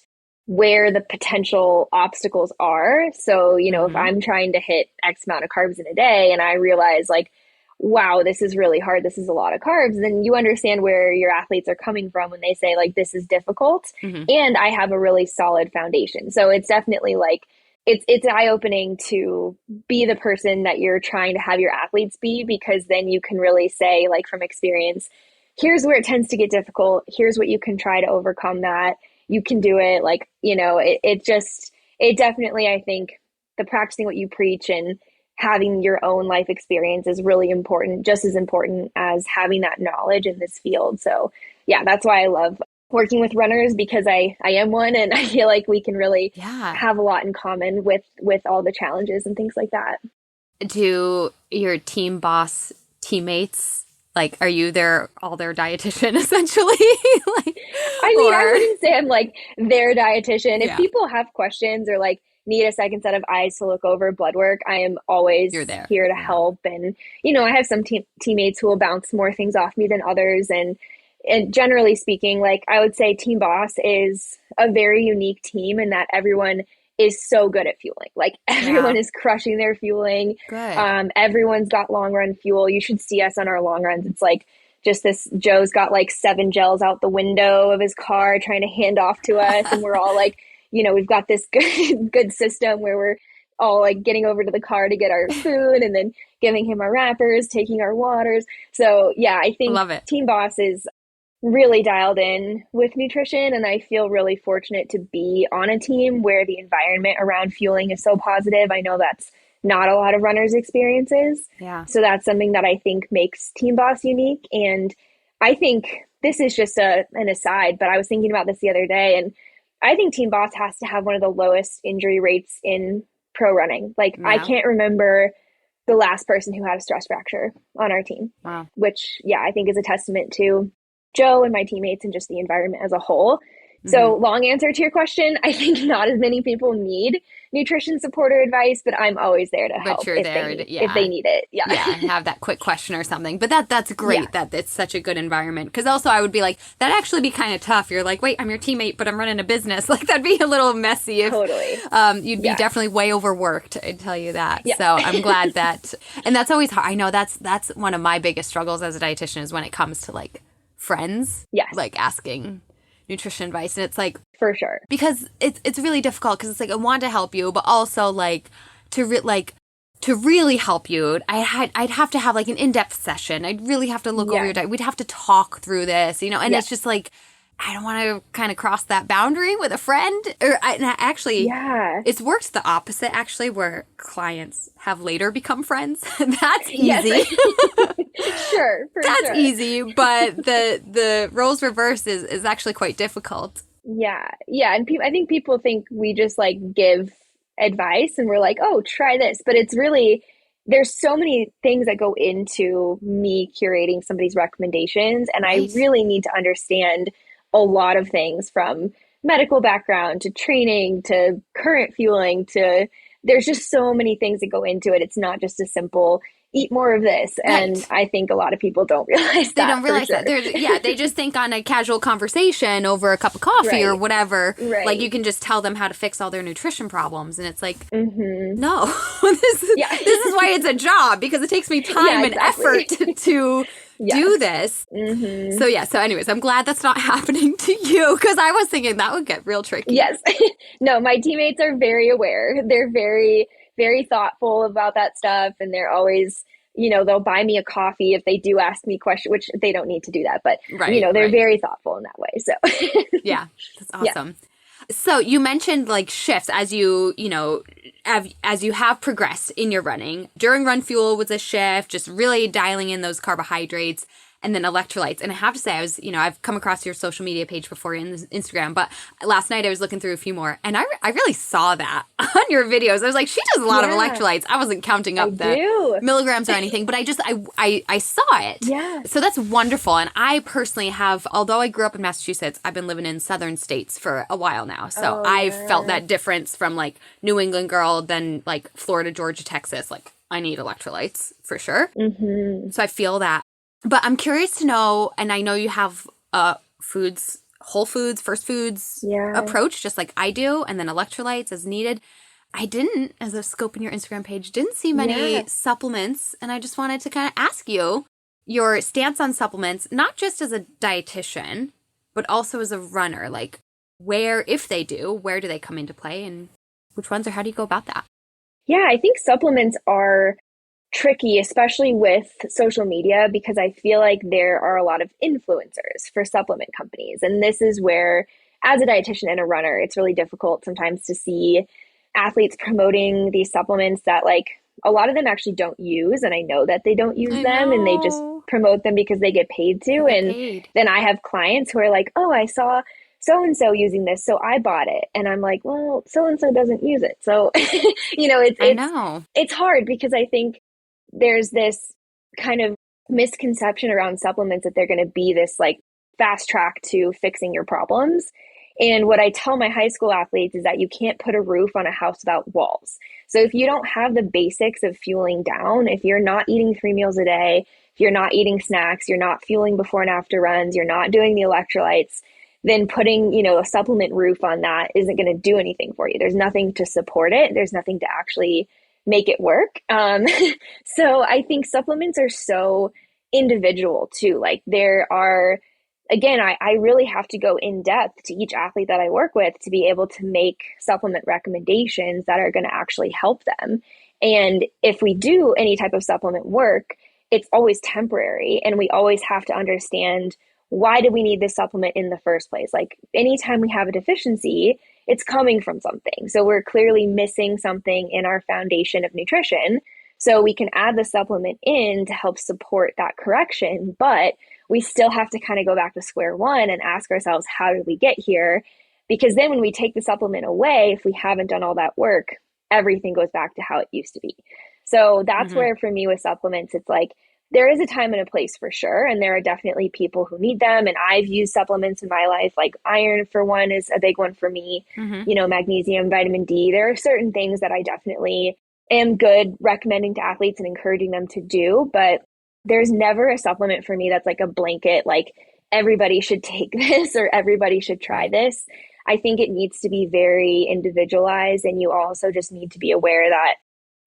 S2: where the potential obstacles are. So, if I'm trying to hit X amount of carbs in a day and I realize like, wow, this is really hard, this is a lot of carbs, then you understand where your athletes are coming from when they say like, this is difficult.
S1: Mm-hmm.
S2: And I have a really solid foundation. So it's definitely like, it's eye-opening to be the person that you're trying to have your athletes be, because then you can really say like from experience, here's where it tends to get difficult. Here's what you can try to overcome that. You can do it. Like, it definitely, I think the practicing what you preach and having your own life experience is really important, just as important as having that knowledge in this field. So yeah, that's why I love working with runners, because I am one, and I feel like we can really have a lot in common with all the challenges and things like that.
S1: Do your team boss teammates, like, are you all their dietitian essentially?
S2: I wouldn't say I'm like their dietitian. If
S1: Yeah.
S2: people have questions or like need a second set of eyes to look over blood work, I am always
S1: You're there.
S2: here to help. And, I have some teammates who will bounce more things off me than others. And generally speaking, like I would say Team Boss is a very unique team in that everyone is so good at fueling. Like everyone is crushing their fueling.
S1: Good.
S2: Everyone's got long run fuel. You should see us on our long runs. It's like just this, Joe's got like 7 gels out the window of his car trying to hand off to us. And we're all like, we've got this good system where we're all like getting over to the car to get our food and then giving him our wrappers, taking our waters. So yeah, I think Team Boss is really dialed in with nutrition. And I feel really fortunate to be on a team where the environment around fueling is so positive. I know that's not a lot of runners' experiences.
S1: Yeah.
S2: So that's something that I think makes Team Boss unique. And I think this is just an aside, but I was thinking about this the other day, and I think Team Boss has to have one of the lowest injury rates in pro running. Like I can't remember the last person who had a stress fracture on our team,
S1: Wow.
S2: which I think is a testament to Joe and my teammates and just the environment as a whole. So long answer to your question, I think not as many people need nutrition support or advice, but I'm always there to help
S1: you're
S2: if
S1: there
S2: if they need it. Yeah.
S1: Yeah, have that quick question or something. But that's great that it's such a good environment. Because also I would be like, that'd actually be kind of tough. You're like, wait, I'm your teammate, but I'm running a business. Like that'd be a little messy. If,
S2: totally.
S1: You'd be definitely way overworked, I'd tell you that.
S2: Yeah.
S1: So I'm glad that, and that's always hard. I know that's one of my biggest struggles as a dietitian is when it comes to like friends.
S2: Yes.
S1: Like asking nutrition advice. And it's like,
S2: for sure.
S1: Because it's really difficult because it's like I want to help you, but also like to really help you, I'd have to have like an in-depth session. I'd really have to look over your diet. We'd have to talk through this, and it's just like I don't want to kind of cross that boundary with a friend. It's worked the opposite actually, where clients have later become friends. That's easy.
S2: Sure,
S1: that's easy, but the roles reverse is actually quite difficult.
S2: Yeah. And I think people think we just like give advice and we're like, oh, try this. But it's really, there's so many things that go into me curating some of these recommendations. And I really need to understand a lot of things from medical background to training to current fueling to there's just so many things that go into it. It's not just a simple eat more of this. And I think a lot of people don't realize that.
S1: They don't realize that. They just think on a casual conversation over a cup of coffee or whatever, like you can just tell them how to fix all their nutrition problems. And it's like, no, this is why it's a job, because it takes me time and effort to do this. So anyways, I'm glad that's not happening to you, because I was thinking that would get real tricky.
S2: Yes. No, my teammates are very aware. They're very, very thoughtful about that stuff. And they're always, they'll buy me a coffee if they do ask me questions, which they don't need to do that. But, they're very thoughtful in that way. So,
S1: yeah, that's awesome. Yeah. So you mentioned like shifts as you have progressed in your running. During Run Fuel was a shift, just really dialing in those carbohydrates. And then electrolytes. And I have to say, I've come across your social media page before in Instagram, but last night I was looking through a few more, and I really saw that on your videos. I was like, she does a lot of electrolytes. I wasn't counting up the milligrams or anything, but I saw it.
S2: Yeah.
S1: So that's wonderful. And I personally have, although I grew up in Massachusetts, I've been living in southern states for a while now. So I've felt that difference from like New England girl, then like Florida, Georgia, Texas. Like I need electrolytes for sure. So I feel that. But I'm curious to know, and I know you have whole foods, first foods approach, just like I do, and then electrolytes as needed. I didn't, as a scope in your Instagram page, didn't see many supplements, and I just wanted to kind of ask you your stance on supplements, not just as a dietitian, but also as a runner. Like if they do, where do they come into play, and which ones, or how do you go about that?
S2: Yeah, I think supplements are tricky, especially with social media, because I feel like there are a lot of influencers for supplement companies. And this is where, as a dietitian and a runner, it's really difficult sometimes to see athletes promoting these supplements that like a lot of them actually don't use. And I know that they don't use them and they just promote them because they get paid to. Then I have clients who are like, oh, I saw so-and-so using this, so I bought it. And I'm like, well, so-and-so doesn't use it. So, it's hard, because I think there's this kind of misconception around supplements that they're going to be this like fast track to fixing your problems. And what I tell my high school athletes is that you can't put a roof on a house without walls. So if you don't have the basics of fueling down, if you're not eating 3 meals a day, if you're not eating snacks, you're not fueling before and after runs, you're not doing the electrolytes, then putting, a supplement roof on that isn't going to do anything for you. There's nothing to support it. There's nothing to actually make it work. So I think supplements are so individual too. Like there are, again, I really have to go in depth to each athlete that I work with to be able to make supplement recommendations that are going to actually help them. And if we do any type of supplement work, it's always temporary. And we always have to understand, why do we need this supplement in the first place? Like anytime we have a deficiency, it's coming from something. So we're clearly missing something in our foundation of nutrition. So we can add the supplement in to help support that correction, but we still have to kind of go back to square one and ask ourselves, how did we get here? Because then when we take the supplement away, if we haven't done all that work, everything goes back to how it used to be. So that's
S1: Mm-hmm.
S2: where for me with supplements, it's like there is a time and a place for sure. And there are definitely people who need them. And I've used supplements in my life, like iron for one is a big one for me,
S1: Mm-hmm.
S2: magnesium, vitamin D. There are certain things that I definitely am good recommending to athletes and encouraging them to do. But there's never a supplement for me that's like a blanket, like everybody should take this or everybody should try
S1: Right.
S2: this. I think it needs to be very individualized. And you also just need to be aware that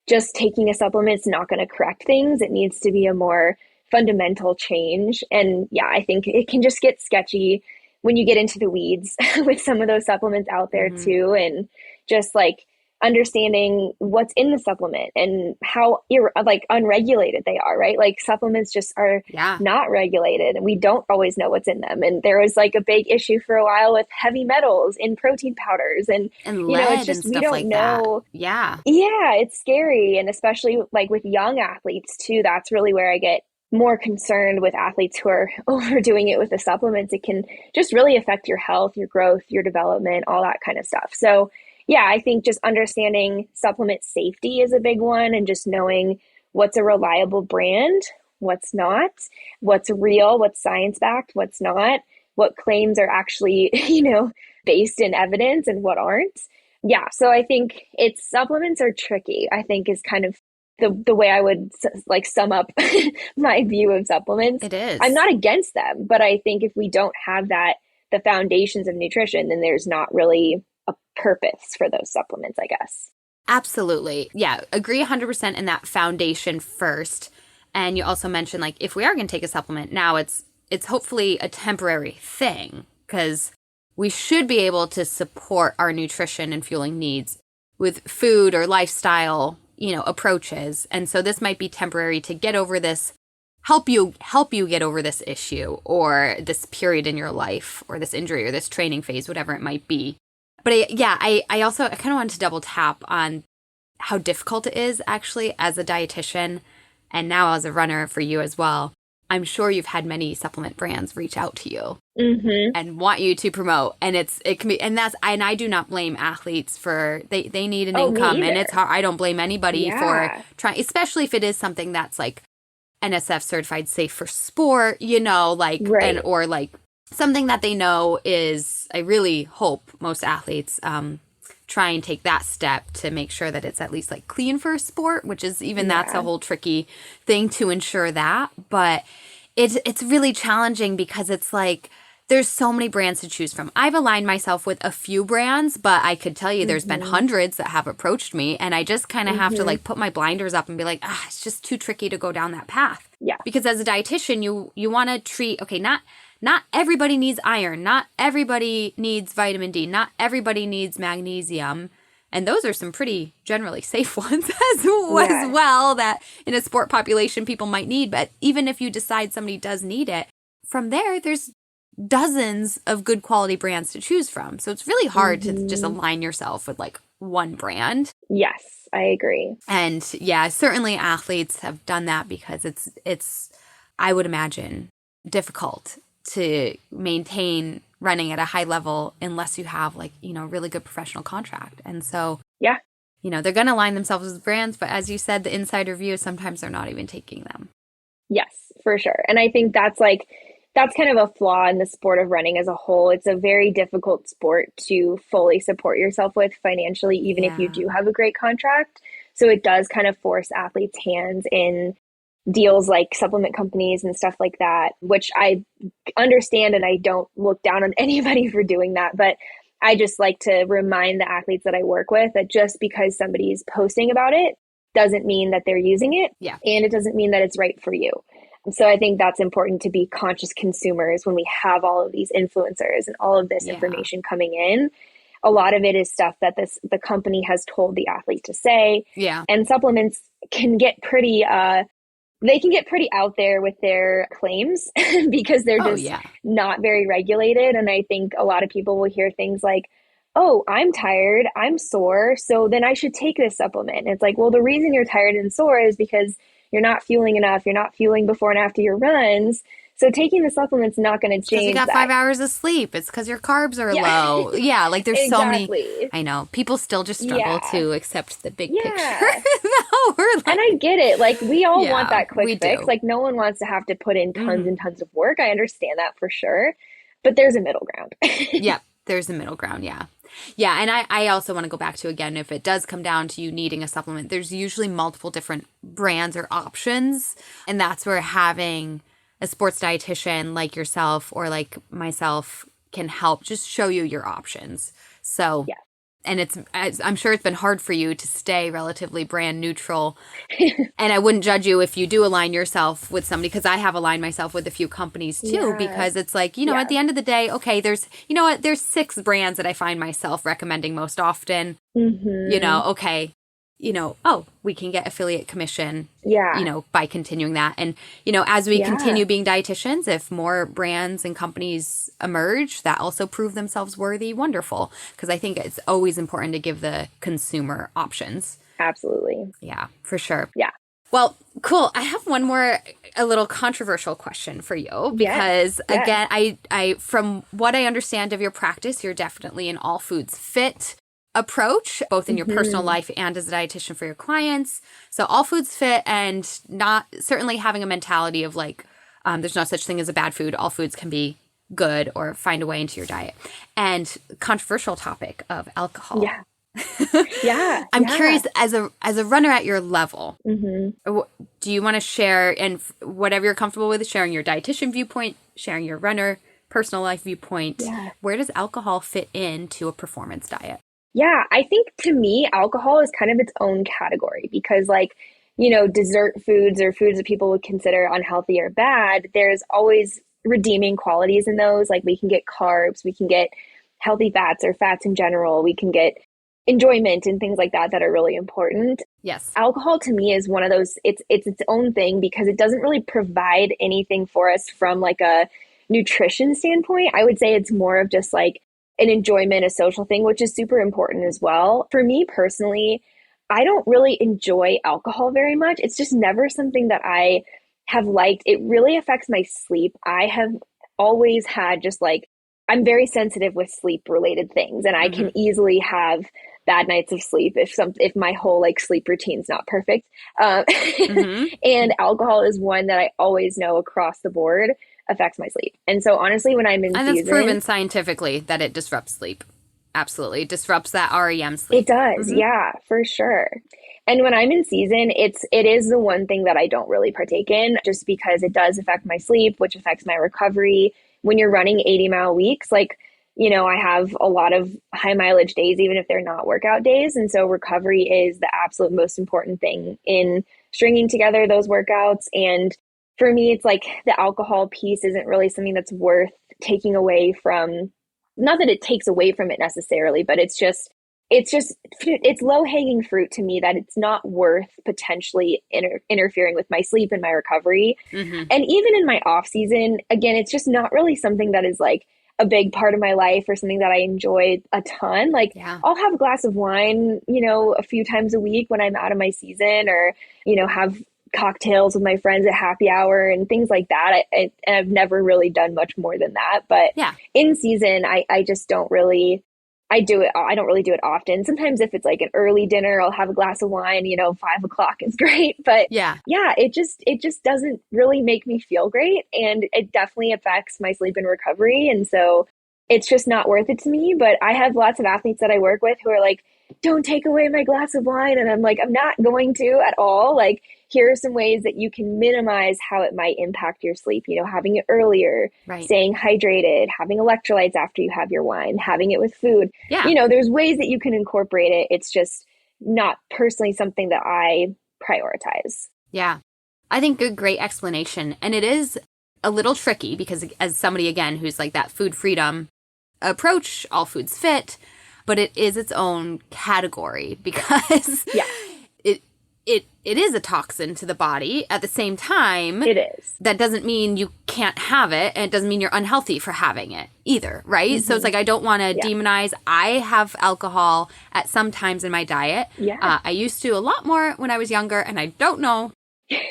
S2: just taking a supplement is not going to correct things. It needs to be a more fundamental change. And yeah, I think it can just get sketchy when you get into the weeds with some of those supplements out there
S1: Mm-hmm.
S2: too. And just like understanding what's in the supplement and how like unregulated they are, right? Like supplements just are
S1: Yeah.
S2: not regulated and we don't always know what's in them. And there was like a big issue for a while with heavy metals in protein powders. And,
S1: And
S2: it's
S1: lead and
S2: just, we
S1: stuff
S2: don't
S1: like that.
S2: know.
S1: Yeah.
S2: Yeah, it's scary. And especially like with young athletes too, that's really where I get more concerned with athletes who are overdoing it with the supplements. It can just really affect your health, your growth, your development, all that kind of stuff. So, yeah, I think just understanding supplement safety is a big one and just knowing what's a reliable brand, what's not, what's real, what's science backed, what's not, what claims are actually, based in evidence and what aren't. Yeah, so I think it's supplements are tricky, I think is kind of the way I would like sum up my view of supplements.
S1: It
S2: I'm
S1: is.
S2: not against them, but I think if we don't have the foundations of nutrition, then there's not really a purpose for those supplements, I guess.
S1: Absolutely. Yeah. Agree 100% in that foundation first. And you also mentioned like if we are going to take a supplement now, it's hopefully a temporary thing because we should be able to support our nutrition and fueling needs with food or lifestyle, approaches. And so this might be temporary to get over this, help you get over this issue or this period in your life or this injury or this training phase, whatever it might be. But I also I kind of wanted to double tap on how difficult it is actually as a dietitian and now as a runner for you as well. I'm sure you've had many supplement brands reach out to you
S2: Mm-hmm.
S1: and want you to promote, and it can be, and I do not blame athletes for they need an
S2: Oh, me
S1: income, and it's
S2: either.
S1: hard. I don't blame anybody for
S2: Yeah.
S1: trying, especially if it is something that's like NSF certified safe for sport, like and
S2: Right.
S1: or like something that they know is. I really hope most athletes try and take that step to make sure that it's at least like clean for a sport, which is even that's a
S2: Yeah.
S1: whole tricky thing to ensure that. But it's really challenging because it's like there's so many brands to choose from. I've aligned myself with a few brands, but I could tell you there's been
S2: Mm-hmm.
S1: hundreds that have approached me, and I just kind of have to
S2: Mm-hmm.
S1: like put my blinders up and be like, it's just too tricky to go down that path.
S2: Yeah.
S1: Because as a dietitian, you want to treat, okay, not everybody needs iron, not everybody needs vitamin D, not everybody needs magnesium. And those are some pretty generally safe ones as
S2: Yeah.
S1: well that in a sport population people might need. But even if you decide somebody does need it, from there's dozens of good quality brands to choose from. So it's really hard to just
S2: Mm-hmm.
S1: align yourself with like one brand.
S2: Yes, I agree.
S1: And yeah, certainly athletes have done that because it's I would imagine difficult to maintain running at a high level unless you have like, really good professional contract. And so,
S2: Yeah.
S1: they're going to align themselves with brands, but as you said, the insider view, sometimes they're not even taking them.
S2: Yes, for sure. And I think that's kind of a flaw in the sport of running as a whole. It's a very difficult sport to fully support yourself with financially, even if you
S1: Yeah.
S2: do have a great contract. So it does kind of force athletes' hands in deals like supplement companies and stuff like that, which I understand and I don't look down on anybody for doing that. But I just like to remind the athletes that I work with that just because somebody's posting about it doesn't mean that they're using it.
S1: Yeah.
S2: And it doesn't mean that it's right for you. So I think that's important to be conscious consumers when we have all of these influencers and all of this
S1: Yeah.
S2: information coming in. A lot of it is stuff that the company has told the athlete to say.
S1: Yeah.
S2: And supplements can get pretty out there with their claims because they're
S1: Oh,
S2: just
S1: yeah.
S2: not very regulated. And I think a lot of people will hear things like, oh, I'm tired, I'm sore, so then I should take this supplement. And it's like, well, the reason you're tired and sore is because you're not fueling enough. You're not fueling before and after your runs. So taking the supplement's not going to
S1: Because you
S2: change
S1: got
S2: that.
S1: 5 hours of sleep. It's because your carbs are low. Yeah, like there's so many. I know. People still just struggle to accept the big picture.
S2: No, and I get it. Like, we all want that quick fix.
S1: Do.
S2: Like, no one wants to have to put in tons and tons of work. I understand that for sure. But there's a middle ground.
S1: Yeah, there's a middle ground. Yeah. Yeah, and I also want to go back to, again, if it does come down to you needing a supplement, there's usually multiple different brands or options. And that's where having a sports dietitian like yourself or like myself can help just show you your options. So, yeah. And I'm sure it's been hard for you to stay relatively brand neutral. And I wouldn't judge you if you do align yourself with somebody, because I have aligned myself with a few companies too, because it's like, at the end of the day, okay, there's 6 brands that I find myself recommending most often. Okay, we can get affiliate commission, by continuing that. And, as we continue being dietitians, if more brands and companies emerge that also prove themselves worthy, wonderful. Because I think it's always important to give the consumer options.
S2: Absolutely.
S1: Yeah, for sure.
S2: Yeah.
S1: Well, cool. I have one more, a little controversial question for you, because again, I from what I understand of your practice, you're definitely an all foods fit approach, both in your personal life and as a dietitian for your clients. So all foods fit, and not certainly having a mentality of like, there's no such thing as a bad food. All foods can be good or find a way into your diet. And controversial topic of alcohol.
S2: Yeah.
S1: I'm curious, as a runner at your level, do you want to share, and whatever you're comfortable with, sharing your dietitian viewpoint, sharing your runner personal life viewpoint, where does alcohol fit into a performance diet?
S2: Yeah, I think to me, alcohol is kind of its own category, because dessert foods or foods that people would consider unhealthy or bad, there's always redeeming qualities in those. Like, we can get carbs, we can get healthy fats or fats in general, we can get enjoyment and things like that are really important.
S1: Yes.
S2: Alcohol to me is one of those, it's its own thing, because it doesn't really provide anything for us from like a nutrition standpoint. I would say it's more of just like an enjoyment, a social thing, which is super important as well. For me personally, I don't really enjoy alcohol very much. It's just never something that I have liked. It really affects my sleep. I have always had just like, I'm very sensitive with sleep related things, and I can easily have bad nights of sleep if my whole like sleep routine's not perfect. And alcohol is one that I always know across the board affects my sleep. And so honestly, when I'm in season...
S1: And it's proven scientifically that it disrupts sleep. Absolutely. It disrupts that REM sleep.
S2: It does. Yeah, for sure. And when I'm in season, it is the one thing that I don't really partake in, just because it does affect my sleep, which affects my recovery. When you're running 80-mile weeks, like, I have a lot of high mileage days, even if they're not workout days. And so recovery is the absolute most important thing in stringing together those workouts. And for me, it's like the alcohol piece isn't really something that's worth taking away from. Not that it takes away from it necessarily, but it's low hanging fruit to me, that it's not worth potentially interfering with my sleep and my recovery. And even in my off season, again, it's just not really something that is like a big part of my life or something that I enjoy a ton. Like, I'll have a glass of wine, a few times a week when I'm out of my season, or, have cocktails with my friends at happy hour and things like that. And I've never really done much more than that. But in season, I just don't really, I don't really do it often. Sometimes if it's like an early dinner, I'll have a glass of wine, 5 o'clock is great. But it just doesn't really make me feel great. And it definitely affects my sleep and recovery. And so it's just not worth it to me. But I have lots of athletes that I work with who are like, don't take away my glass of wine. And I'm like, I'm not going to at all. Like, here are some ways that you can minimize how it might impact your sleep, having it earlier, staying hydrated, having electrolytes after you have your wine, having it with food. There's ways that you can incorporate it. It's just not personally something that I prioritize.
S1: Yeah. I think great explanation. And it is a little tricky, because as somebody, again, who's like that food freedom approach, all foods fit, but it is its own category, because it is a toxin to the body. At the same time,
S2: it is.
S1: That doesn't mean you can't have it, and it doesn't mean you're unhealthy for having it either, right? So it's like, I don't want to demonize. I have alcohol at some times in my diet. I used to a lot more when I was younger, and I don't know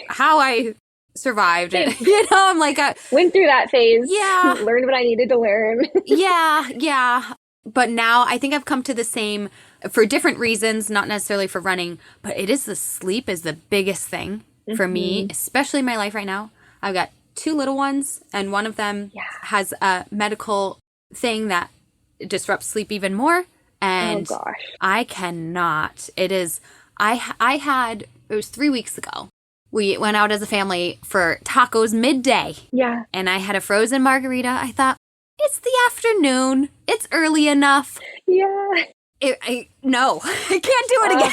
S1: how I survived it. I'm like,
S2: went through that phase.
S1: Yeah.
S2: Learned what I needed to learn.
S1: Yeah. But now I think I've come to the same for different reasons, not necessarily for running, but it is the sleep is the biggest thing for me, especially in my life right now. I've got 2 little ones, and one of them has a medical thing that disrupts sleep even more. And I cannot. It is, it was 3 weeks ago. We went out as a family for tacos midday.
S2: Yeah.
S1: And I had a frozen margarita. I thought, it's the afternoon. It's early enough.
S2: Yeah.
S1: No, I can't do it again.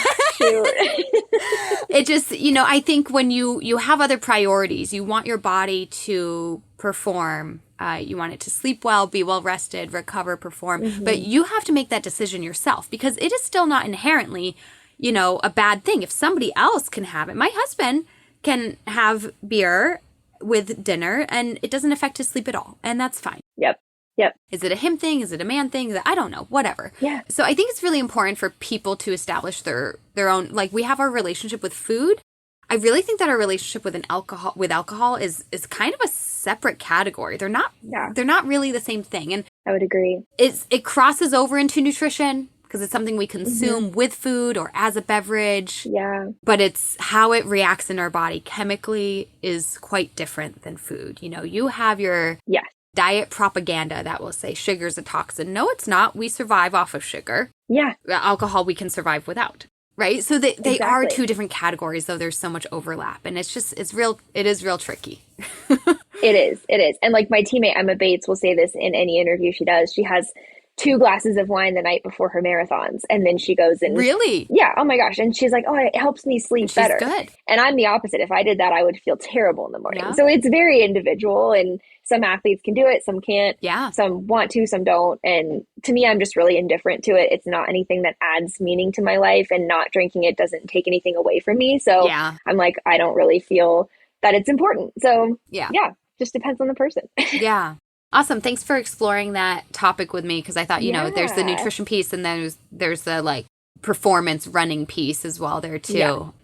S1: It just, I think when you have other priorities, you want your body to perform. You want it to sleep well, be well rested, recover, perform. But you have to make that decision yourself because it is still not inherently, a bad thing. If somebody else can have it, my husband can have beer with dinner and it doesn't affect his sleep at all. And that's fine.
S2: Yep.
S1: Is it a him thing? Is it a man thing? I don't know. Whatever.
S2: Yeah.
S1: So I think it's really important for people to establish their own, like we have our relationship with food. I really think that our relationship with alcohol is kind of a separate category. They're not really the same thing. And
S2: I would agree.
S1: It crosses over into nutrition because it's something we consume with food or as a beverage.
S2: Yeah.
S1: But it's how it reacts in our body chemically is quite different than food. You have your diet propaganda that will say sugar's a toxin. No, it's not. We survive off of sugar.
S2: Yeah.
S1: Alcohol we can survive without. Right? So they are 2 different categories, though there's so much overlap. And it is real tricky.
S2: It is. And like my teammate, Emma Bates, will say this in any interview she does. She has 2 glasses of wine the night before her marathons. And then she goes and...
S1: Really?
S2: Yeah. Oh my gosh. And she's like, oh, it helps me sleep better.
S1: Good.
S2: And I'm the opposite. If I did that, I would feel terrible in the morning.
S1: Yeah.
S2: So it's very individual. And some athletes can do it. Some can't.
S1: Yeah.
S2: Some want to, some don't. And to me, I'm just really indifferent to it. It's not anything that adds meaning to my life, and not drinking it doesn't take anything away from me. So I'm like, I don't really feel that it's important. So yeah, just depends on the person.
S1: Yeah. Awesome. Thanks for exploring that topic with me because I thought, there's the nutrition piece and then there's the like performance running piece as well there too.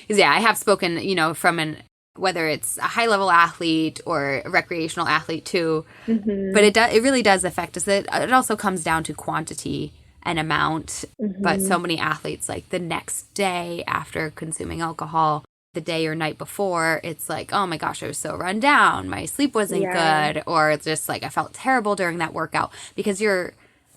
S1: Because I have spoken, from whether it's a high level athlete or a recreational athlete too, but it really does affect us. It also comes down to quantity and amount, but so many athletes like the next day after consuming alcohol, the day or night before, it's like, oh my gosh, I was so run down. My sleep wasn't good. Or it's just like I felt terrible during that workout because you're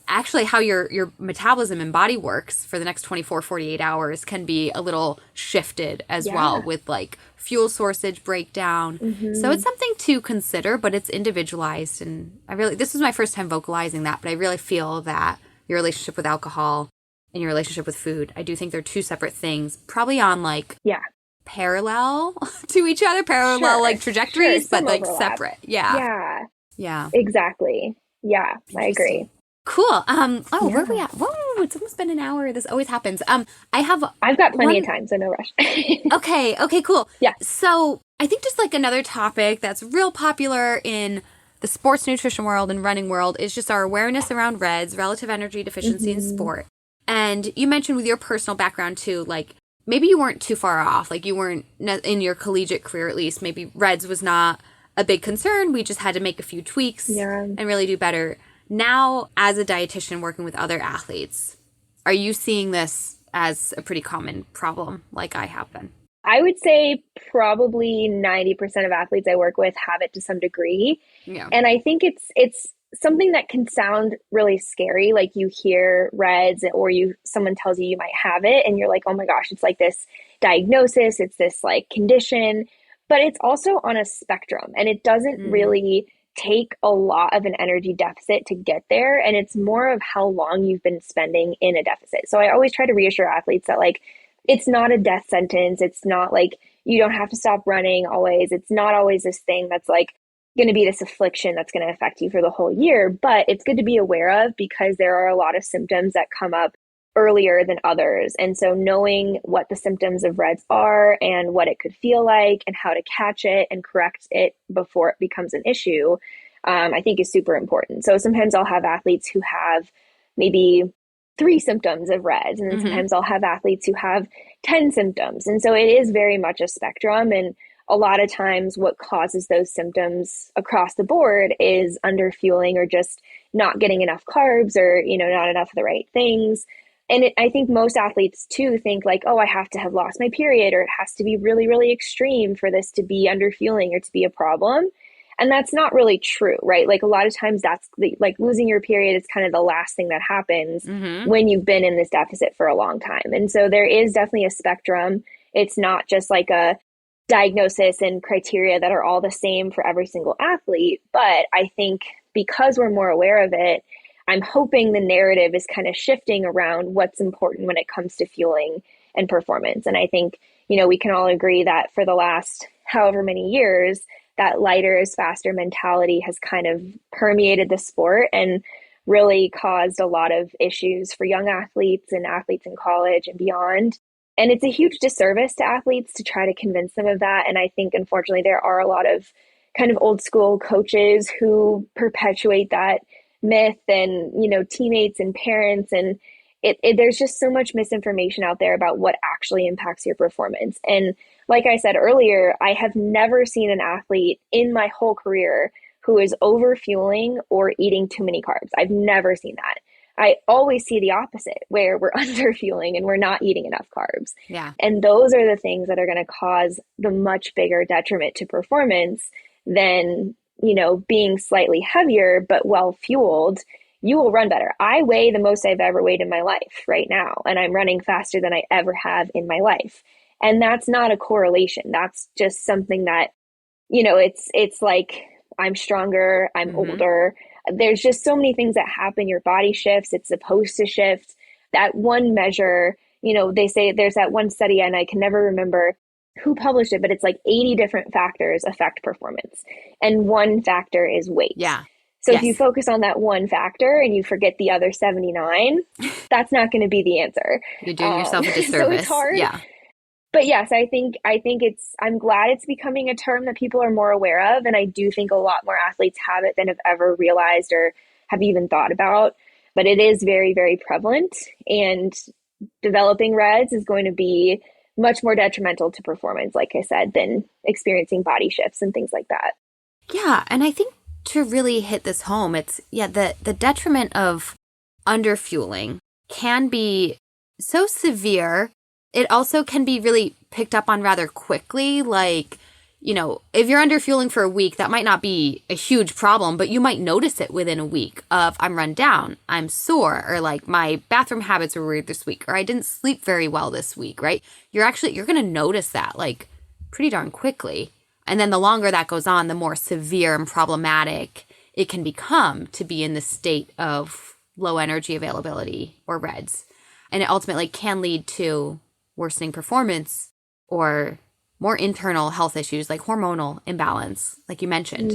S1: actually how your metabolism and body works for the next 24, 48 hours can be a little shifted as well with like fuel sourcage breakdown. So it's something to consider, but it's individualized. And this was my first time vocalizing that, but I really feel that your relationship with alcohol and your relationship with food, I do think they're 2 separate things, probably on like parallel to each other, like trajectories, but like overlap. Separate. Yeah.
S2: Exactly. Yeah, I agree.
S1: Cool. Where are we at? Whoa, it's almost been an hour. This always happens. I've got
S2: plenty of time, so no rush.
S1: Okay, cool.
S2: Yeah.
S1: So I think just like another topic that's real popular in the sports nutrition world and running world is just our awareness around REDS, relative energy deficiency in sport. And you mentioned with your personal background too, like maybe you weren't too far off, like you weren't in your collegiate career at least, maybe REDS was not a big concern. We just had to make a few tweaks and really do better. Now, as a dietitian working with other athletes, are you seeing this as a pretty common problem like I have been?
S2: I would say probably 90% of athletes I work with have it to some degree. Yeah. And I think it's something that can sound really scary. Like you hear REDS or someone tells you might have it and you're like, oh my gosh, it's like this diagnosis. It's this like condition, but it's also on a spectrum and it doesn't really take a lot of an energy deficit to get there. And it's more of how long you've been spending in a deficit. So I always try to reassure athletes that like, it's not a death sentence. It's not like you don't have to stop running always. It's not always this thing that's like going to be this affliction that's going to affect you for the whole year, but it's good to be aware of because there are a lot of symptoms that come up earlier than others. And so knowing what the symptoms of REDS are and what it could feel like and how to catch it and correct it before it becomes an issue, I think is super important. So sometimes I'll have athletes who have maybe 3 symptoms of REDS, and then sometimes I'll have athletes who have 10 symptoms. And so it is very much a spectrum. And a lot of times what causes those symptoms across the board is underfueling or just not getting enough carbs or, not enough of the right things. And I think most athletes too think like, oh, I have to have lost my period, or it has to be really, really extreme for this to be underfueling or to be a problem. And that's not really true, right? Like a lot of times like losing your period is kind of the last thing that happens when you've been in this deficit for a long time. And so there is definitely a spectrum. It's not just like a diagnosis and criteria that are all the same for every single athlete. But I think because we're more aware of it, I'm hoping the narrative is kind of shifting around what's important when it comes to fueling and performance. And I think, we can all agree that for the last however many years, that lighter is faster mentality has kind of permeated the sport and really caused a lot of issues for young athletes and athletes in college and beyond. And it's a huge disservice to athletes to try to convince them of that. And I think, unfortunately, there are a lot of kind of old school coaches who perpetuate that myth and, teammates and parents. And there's just so much misinformation out there about what actually impacts your performance. And like I said earlier, I have never seen an athlete in my whole career who is overfueling or eating too many carbs. I've never seen that. I always see the opposite, where we're underfueling and we're not eating enough carbs.
S1: Yeah.
S2: And those are the things that are going to cause the much bigger detriment to performance than, being slightly heavier but well fueled. You will run better. I weigh the most I've ever weighed in my life right now, and I'm running faster than I ever have in my life. And that's not a correlation. That's just something that, it's like I'm stronger, I'm older. There's just so many things that happen. Your body shifts. It's supposed to shift. That one measure, they say there's that one study, and I can never remember who published it, but it's like 80 different factors affect performance. And one factor is weight.
S1: Yeah.
S2: So if you focus on that one factor and you forget the other 79, that's not going to be the answer.
S1: You're doing yourself a disservice.
S2: So it's hard.
S1: Yeah.
S2: But yes, I think I'm glad it's becoming a term that people are more aware of. And I do think a lot more athletes have it than have ever realized or have even thought about. But it is very, very prevalent. And developing REDS is going to be much more detrimental to performance, like I said, than experiencing body shifts and things like that.
S1: Yeah. And I think to really hit this home, it's the detriment of underfueling can be so severe. It also can be really picked up on rather quickly. Like, if you're underfueling for a week, that might not be a huge problem, but you might notice it within a week of I'm run down, I'm sore, or like my bathroom habits were weird this week, or I didn't sleep very well this week, right? You're going to notice that like pretty darn quickly. And then the longer that goes on, the more severe and problematic it can become to be in the state of low energy availability or REDS. And it ultimately can lead to worsening performance or more internal health issues like hormonal imbalance, like you mentioned.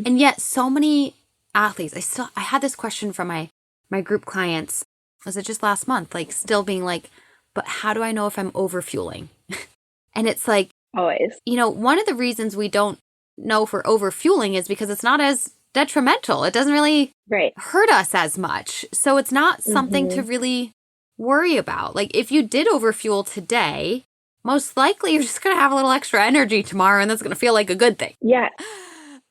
S1: And yet so many athletes, I had this question from my group clients, was it just last month, like still being like, but how do I know if I'm overfueling? And it's like,
S2: always,
S1: one of the reasons we don't know if we're overfueling is because it's not as detrimental. It doesn't really hurt us as much. So it's not something to really worry about. Like if you did overfuel today, most likely you're just going to have a little extra energy tomorrow, and that's going to feel like a good thing.
S2: Yeah.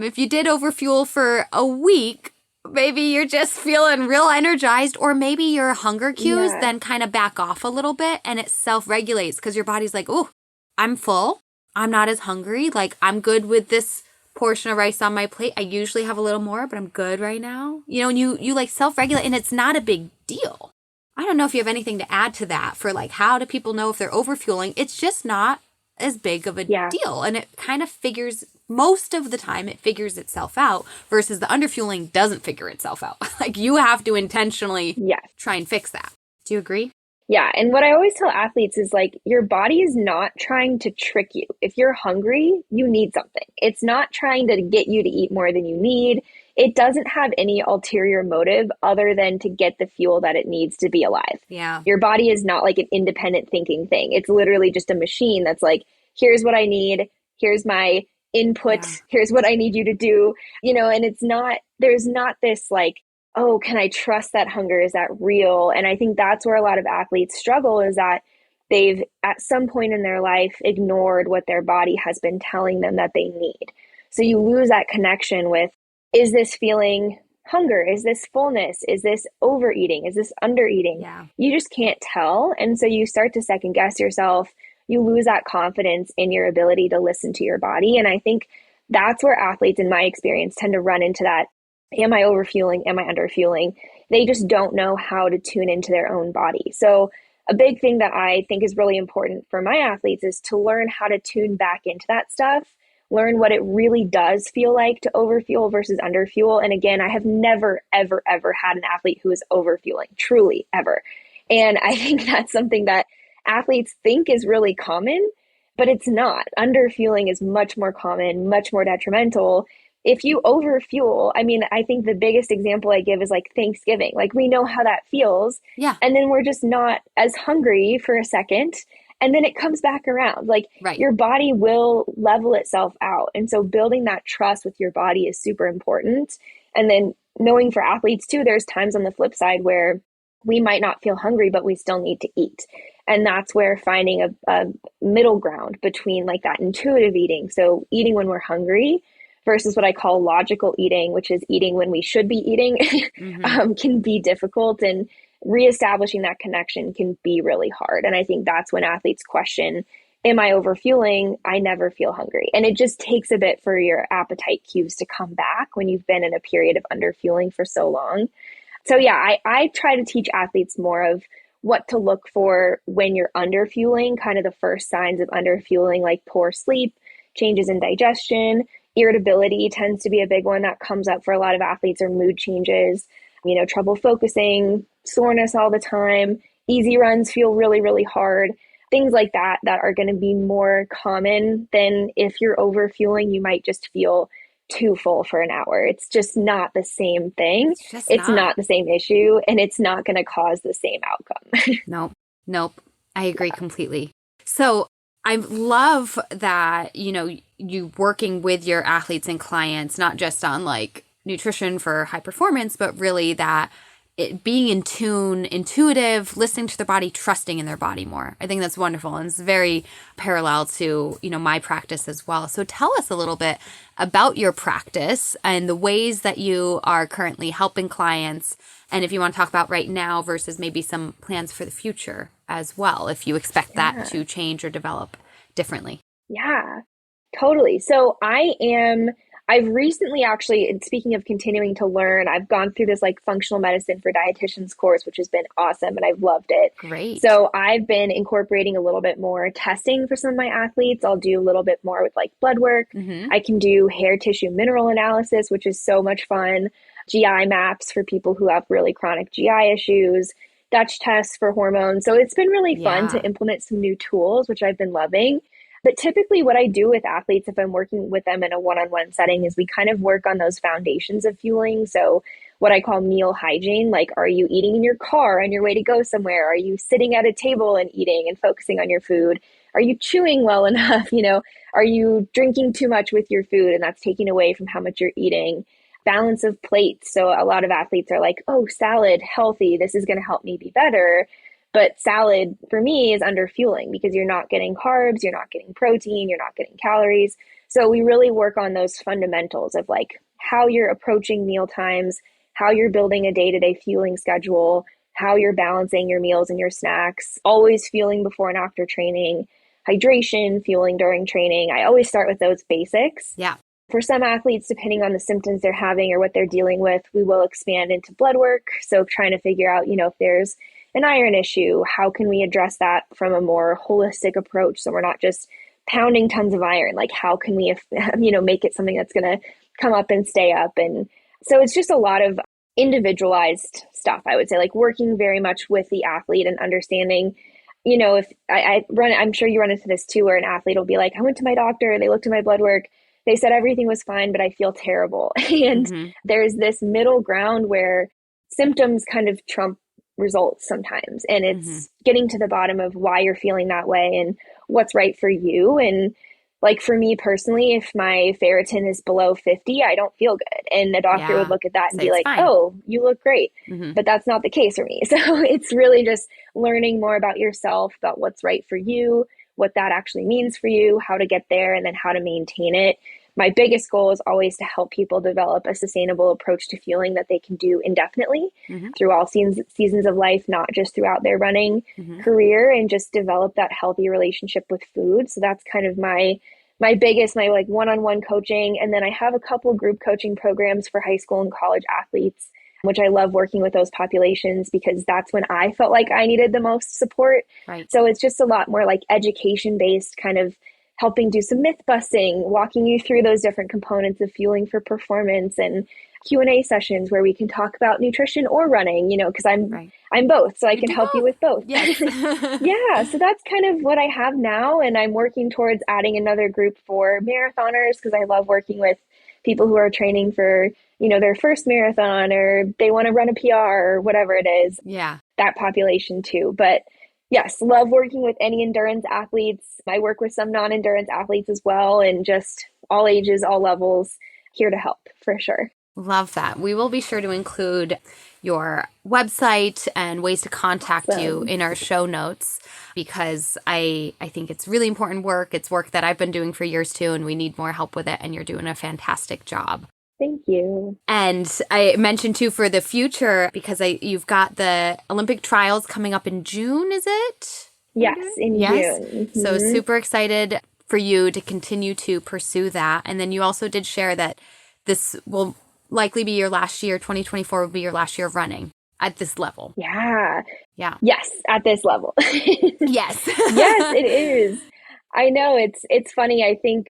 S1: If you did overfuel for a week, maybe you're just feeling real energized, or maybe your hunger cues then kind of back off a little bit and it self-regulates because your body's like, oh, I'm full. I'm not as hungry. Like I'm good with this portion of rice on my plate. I usually have a little more, but I'm good right now. And you like self-regulate, and it's not a big deal. I don't know if you have anything to add to that for like, how do people know if they're overfueling? It's just not as big of a deal. And it kind of most of the time it figures itself out, versus the underfueling doesn't figure itself out. Like you have to intentionally try and fix that. Do you agree?
S2: Yeah. And what I always tell athletes is like, your body is not trying to trick you. If you're hungry, you need something. It's not trying to get you to eat more than you need. It doesn't have any ulterior motive other than to get the fuel that it needs to be alive.
S1: Yeah.
S2: Your body is not like an independent thinking thing. It's literally just a machine that's like, here's what I need. Here's my input. Here's what I need you to do. And there's not this like, oh, can I trust that hunger? Is that real? And I think that's where a lot of athletes struggle, is that they've at some point in their life ignored what their body has been telling them that they need. So you lose that connection with, is this feeling hunger? Is this fullness? Is this overeating? Is this undereating?
S1: Yeah.
S2: You just can't tell. And so you start to second guess yourself. You lose that confidence in your ability to listen to your body. And I think that's where athletes, in my experience, tend to run into that. Am I overfueling? Am I underfueling? They just don't know how to tune into their own body. So a big thing that I think is really important for my athletes is to learn how to tune back into that stuff, learn what it really does feel like to overfuel versus underfuel. And again, I have never, ever, ever had an athlete who is overfueling, truly ever. And I think that's something that athletes think is really common, but it's not. Underfueling is much more common, much more detrimental. If you overfuel, I mean, I think the biggest example I give is like Thanksgiving. Like we know how that feels.
S1: Yeah.
S2: And then we're just not as hungry for a second. And then it comes back around. Like
S1: Right.
S2: your body will level itself out. And so building that trust with your body is super important. And then knowing for athletes too, there's times on the flip side where we might not feel hungry, but we still need to eat. And that's where finding a middle ground between like that intuitive eating. So eating when we're hungry versus what I call logical eating, which is eating when we should be eating, can be difficult. And reestablishing that connection can be really hard. And I think that's when athletes question, am I overfueling? I never feel hungry. And it just takes a bit for your appetite cues to come back when you've been in a period of underfueling for so long. So yeah, I try to teach athletes more of what to look for when you're underfueling, kind of the first signs of underfueling, like poor sleep, changes in digestion, irritability tends to be a big one that comes up for a lot of athletes, or mood changes, trouble focusing, soreness all the time, easy runs feel really, really hard, things like that are going to be more common than if you're overfueling, you might just feel too full for an hour. It's just not the same thing. It's not the same issue, and it's not going to cause the same outcome.
S1: Nope. I agree completely. So I love that, you working with your athletes and clients, not just on like nutrition for high performance, but really that it being in tune, intuitive, listening to their body, trusting in their body more. I think that's wonderful. And it's very parallel to, my practice as well. So tell us a little bit about your practice and the ways that you are currently helping clients. And if you want to talk about right now versus maybe some plans for the future as well, if you expect that to change or develop differently.
S2: Yeah, totally. So I've recently actually, speaking of continuing to learn, I've gone through this like functional medicine for dietitians course, which has been awesome and I've loved it.
S1: Great.
S2: So I've been incorporating a little bit more testing for some of my athletes. I'll do a little bit more with like blood work. I can do hair tissue mineral analysis, which is so much fun. GI maps for people who have really chronic GI issues, Dutch tests for hormones. So it's been really fun to implement some new tools, which I've been loving. But typically what I do with athletes, if I'm working with them in a one-on-one setting, is we kind of work on those foundations of fueling. So what I call meal hygiene, like, are you eating in your car on your way to go somewhere? Are you sitting at a table and eating and focusing on your food? Are you chewing well enough? Are you drinking too much with your food and that's taking away from how much you're eating? Balance of plates. So a lot of athletes are like, oh, salad, healthy. This is going to help me be better. But salad for me is underfueling because you're not getting carbs, you're not getting protein, you're not getting calories. So we really work on those fundamentals of like how you're approaching meal times, how you're building a day-to-day fueling schedule, how you're balancing your meals and your snacks, always fueling before and after training, hydration, fueling during training. I always start with those basics.
S1: Yeah.
S2: For some athletes, depending on the symptoms they're having or what they're dealing with, we will expand into blood work. So trying to figure out, if there's an iron issue, how can we address that from a more holistic approach? So we're not just pounding tons of iron, like how can we, make it something that's going to come up and stay up? And so it's just a lot of individualized stuff, I would say, like working very much with the athlete and understanding, if I run, I'm sure you run into this too, where an athlete will be like, I went to my doctor, they looked at my blood work, they said everything was fine, but I feel terrible. And there's this middle ground where symptoms kind of trump results sometimes. And it's getting to the bottom of why you're feeling that way and what's right for you. And Like for me personally, if my ferritin is below 50, I don't feel good. And the doctor would
S1: Yeah.
S2: look at that and
S1: Say
S2: be
S1: it's
S2: like,
S1: fine.
S2: oh, you look great.
S1: Hmm.
S2: But that's not the case for me. So it's really just learning more about yourself, about what's right for you, what that actually means for you, how to get there, and then how to maintain it. My biggest goal is always to help people develop a sustainable approach to fueling that they can do indefinitely
S1: Hmm.
S2: through all seasons of life, not just throughout their running
S1: Hmm.
S2: career, and just develop that healthy relationship with food. So that's kind of my biggest, my like one-on-one coaching. And then I have a couple group coaching programs for high school and college athletes, which I love working with those populations because that's when I felt like I needed the most support.
S1: Right.
S2: So it's just a lot more like education based, kind of helping do some myth busting, walking you through those different components of fueling for performance, and Q&A sessions where we can talk about nutrition or running, because
S1: Right.
S2: I'm both, so I
S1: You
S2: can
S1: do
S2: help you
S1: both.
S2: with both.
S1: Yes.
S2: Yeah, so that's kind of what I have now, and I'm working towards adding another group for marathoners because I love working with people who are training for, their first marathon, or they want to run a PR or whatever it is,
S1: Yeah.
S2: that population too. But yes, love working with any endurance athletes. I work with some non-endurance athletes as well, and just all ages, all levels, here to help for sure.
S1: Love that. We will be sure to include your website and ways to contact you
S2: Awesome.
S1: in our show notes because I think it's really important work. It's work that I've been doing for years too, and we need more help with it. And you're doing a fantastic job.
S2: Thank you.
S1: And I mentioned too for the future because you've got the Olympic trials coming up in June, is it?
S2: Yes, in
S1: Yes.
S2: June.
S1: So
S2: Mm-hmm.
S1: super excited for you to continue to pursue that. And then you also did share that this will likely be your last year. 2024 will be your last year of running at this level.
S2: Yeah.
S1: Yeah.
S2: Yes, at this level.
S1: Yes.
S2: Yes, it is. I know it's funny. I think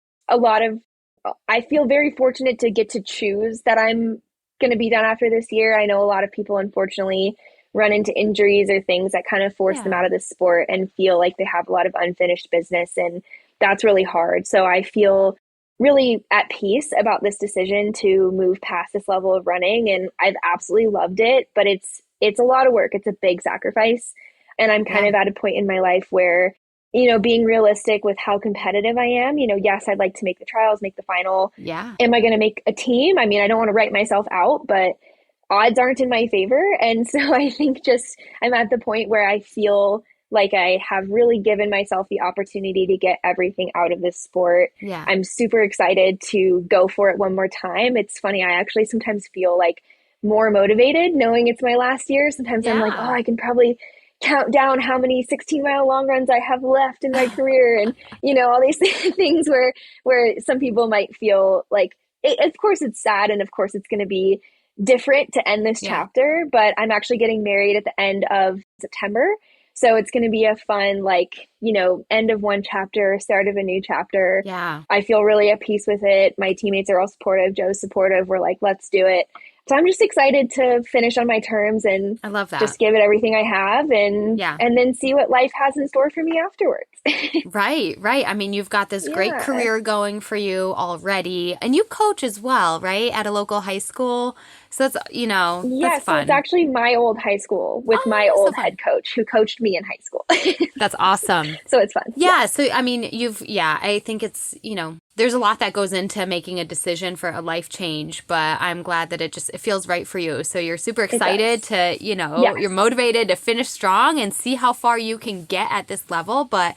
S2: I feel very fortunate to get to choose that I'm going to be done after this year. I know a lot of people unfortunately run into injuries or things that kind of force them
S1: Yeah.
S2: out of the sport and feel like they have a lot of unfinished business, and that's really hard. So I feel really at peace about this decision to move past this level of running, and I've absolutely loved it, but it's a lot of work. It's a big sacrifice. And I'm kind
S1: Yeah.
S2: of at a point in my life where, being realistic with how competitive I am, yes, I'd like to make the trials, make the final.
S1: Yeah.
S2: Am I going to make a team? I mean, I don't want to write myself out, but odds aren't in my favor. And so I think just I'm at the point where I feel like I have really given myself the opportunity to get everything out of this sport.
S1: Yeah.
S2: I'm super excited to go for it one more time. It's funny, I actually sometimes feel like more motivated knowing it's my last year. Sometimes I'm like, oh,
S1: Yeah.
S2: I can probably count down how many 16-mile long runs I have left in my career, and all these things where some people might feel like of course it's sad, and of course it's going to be different to end this
S1: Yeah.
S2: chapter, but I'm actually getting married at the end of September. So it's going to be a fun, end of one chapter, start of a new chapter.
S1: Yeah.
S2: I feel really at peace with it. My teammates are all supportive. Joe's supportive. We're like, let's do it. So I'm just excited to finish on my terms and
S1: I love that.
S2: just give it everything I have, and
S1: Yeah.
S2: and then see what life has in store for me afterwards.
S1: Right. I mean, you've got this great
S2: Yeah.
S1: career going for you already. And you coach as well, right? At a local high school. So that's,
S2: Yeah,
S1: that's
S2: so it's
S1: fun.
S2: actually my old high school with my
S1: Oh, so
S2: old
S1: fun.
S2: head coach who coached me in high school.
S1: That's awesome.
S2: So it's fun.
S1: Yeah. So, I mean, I think it's, there's a lot that goes into making a decision for a life change, but I'm glad that it feels right for you. So you're super excited to,
S2: Yes.
S1: you're motivated to finish strong and see how far you can get at this level. But,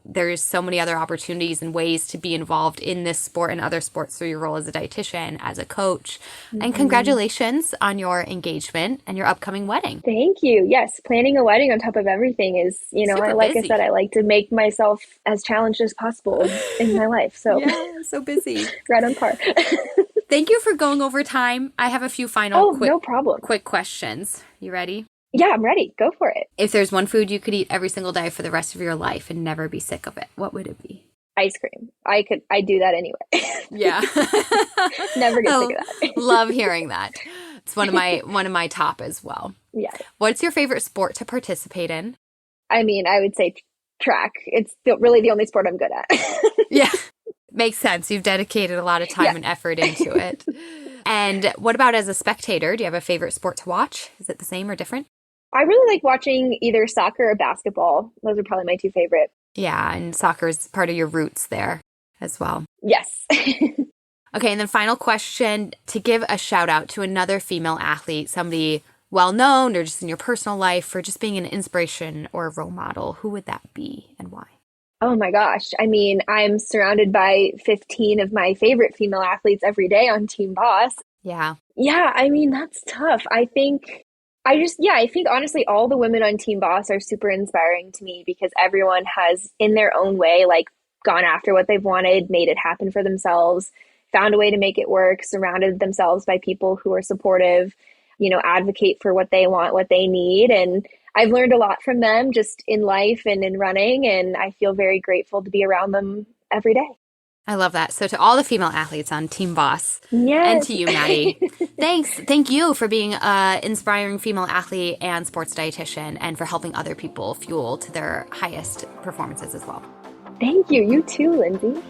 S1: there's so many other opportunities and ways to be involved in this sport and other sports through your role as a dietitian, as a coach. Mm-hmm. And congratulations on your engagement and your upcoming wedding.
S2: Thank you. Yes, planning a wedding on top of everything is,
S1: Super
S2: like
S1: busy.
S2: I said, I like to make myself as challenged as possible in my life. So
S1: yeah, so busy.
S2: Right on par.
S1: Thank you for going over time. I have a few final
S2: no problem.
S1: quick questions. You ready?
S2: Yeah, I'm ready. Go for it.
S1: If there's one food you could eat every single day for the rest of your life and never be sick of it, what would it be?
S2: Ice cream. I do that anyway.
S1: Yeah.
S2: Never get sick of that.
S1: Love hearing that. It's one of my top as well.
S2: Yeah.
S1: What's your favorite sport to participate in?
S2: I mean, I would say track. It's really the only sport I'm good at.
S1: Yeah. Makes sense. You've dedicated a lot of time and effort into it. And what about as a spectator? Do you have a favorite sport to watch? Is it the same or different?
S2: I really like watching either soccer or basketball. Those are probably my two favorite.
S1: Yeah, and soccer is part of your roots there. as well.
S2: Yes.
S1: Okay, and then final question, to give a shout out to another female athlete, somebody well-known or just in your personal life for just being an inspiration or a role model, who would that be and why?
S2: Oh my gosh. I mean, I'm surrounded by 15 of my favorite female athletes every day on Team Boss.
S1: Yeah.
S2: Yeah, I mean, that's tough. I think honestly, all the women on Team Boss are super inspiring to me because everyone has, in their own way, like gone after what they've wanted, made it happen for themselves, found a way to make it work, surrounded themselves by people who are supportive, advocate for what they want, what they need. And I've learned a lot from them just in life and in running. And I feel very grateful to be around them every day.
S1: I love that. So to all the female athletes on Team Boss,
S2: yes.
S1: And to you, Maddie, thanks. Thank you for being an inspiring female athlete and sports dietitian and for helping other people fuel to their highest performances as well.
S2: Thank you. You too, Lindsay.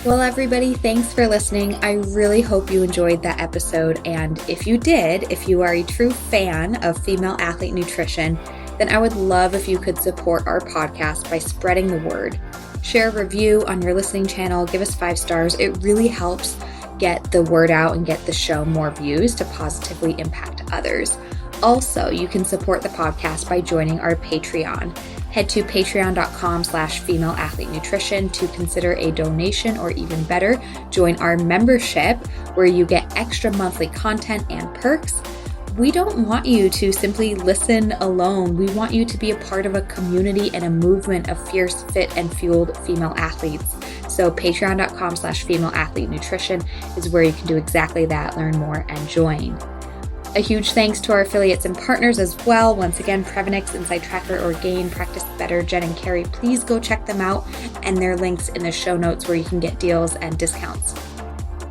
S1: Well, everybody, thanks for listening. I really hope you enjoyed that episode. And if you did, if you are a true fan of female athlete nutrition, then I would love if you could support our podcast by spreading the word. Share a review on your listening channel, give us 5 stars. It really helps get the word out and get the show more views to positively impact others. Also, you can support the podcast by joining our Patreon. Head to patreon.com/female athlete nutrition to consider a donation, or even better, join our membership where you get extra monthly content and perks. We don't want you to simply listen alone. We want you to be a part of a community and a movement of fierce, fit, and fueled female athletes. So patreon.com/female athlete nutrition is where you can do exactly that, learn more, and join. A huge thanks to our affiliates and partners as well. Once again, Prevenix, Inside Tracker, Orgain, Practice Better, Jen and Carrie. Please go check them out, and their links in the show notes where you can get deals and discounts.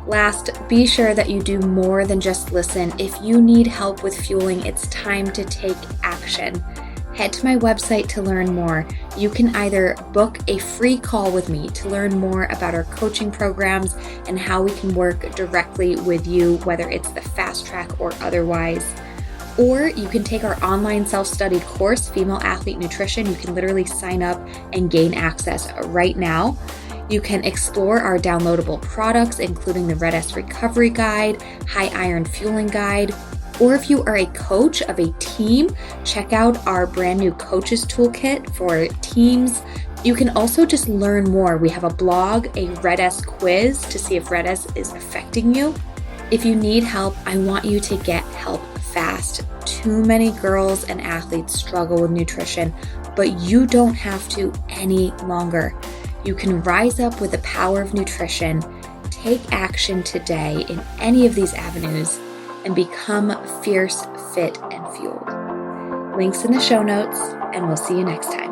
S1: Last, be sure that you do more than just listen. If you need help with fueling, it's time to take action. Head to my website to learn more. You can either book a free call with me to learn more about our coaching programs and how we can work directly with you, whether it's the fast track or otherwise. Or you can take our online self-study course, Female Athlete Nutrition. You can literally sign up and gain access right now. You can explore our downloadable products, including the Red S Recovery Guide, High Iron Fueling Guide, or if you are a coach of a team, check out our brand new Coaches Toolkit for teams. You can also just learn more. We have a blog, a Red S quiz to see if Red S is affecting you. If you need help, I want you to get help fast. Too many girls and athletes struggle with nutrition, but you don't have to any longer. You can rise up with the power of nutrition, take action today in any of these avenues, and become fierce, fit, and fueled. Links in the show notes, and we'll see you next time.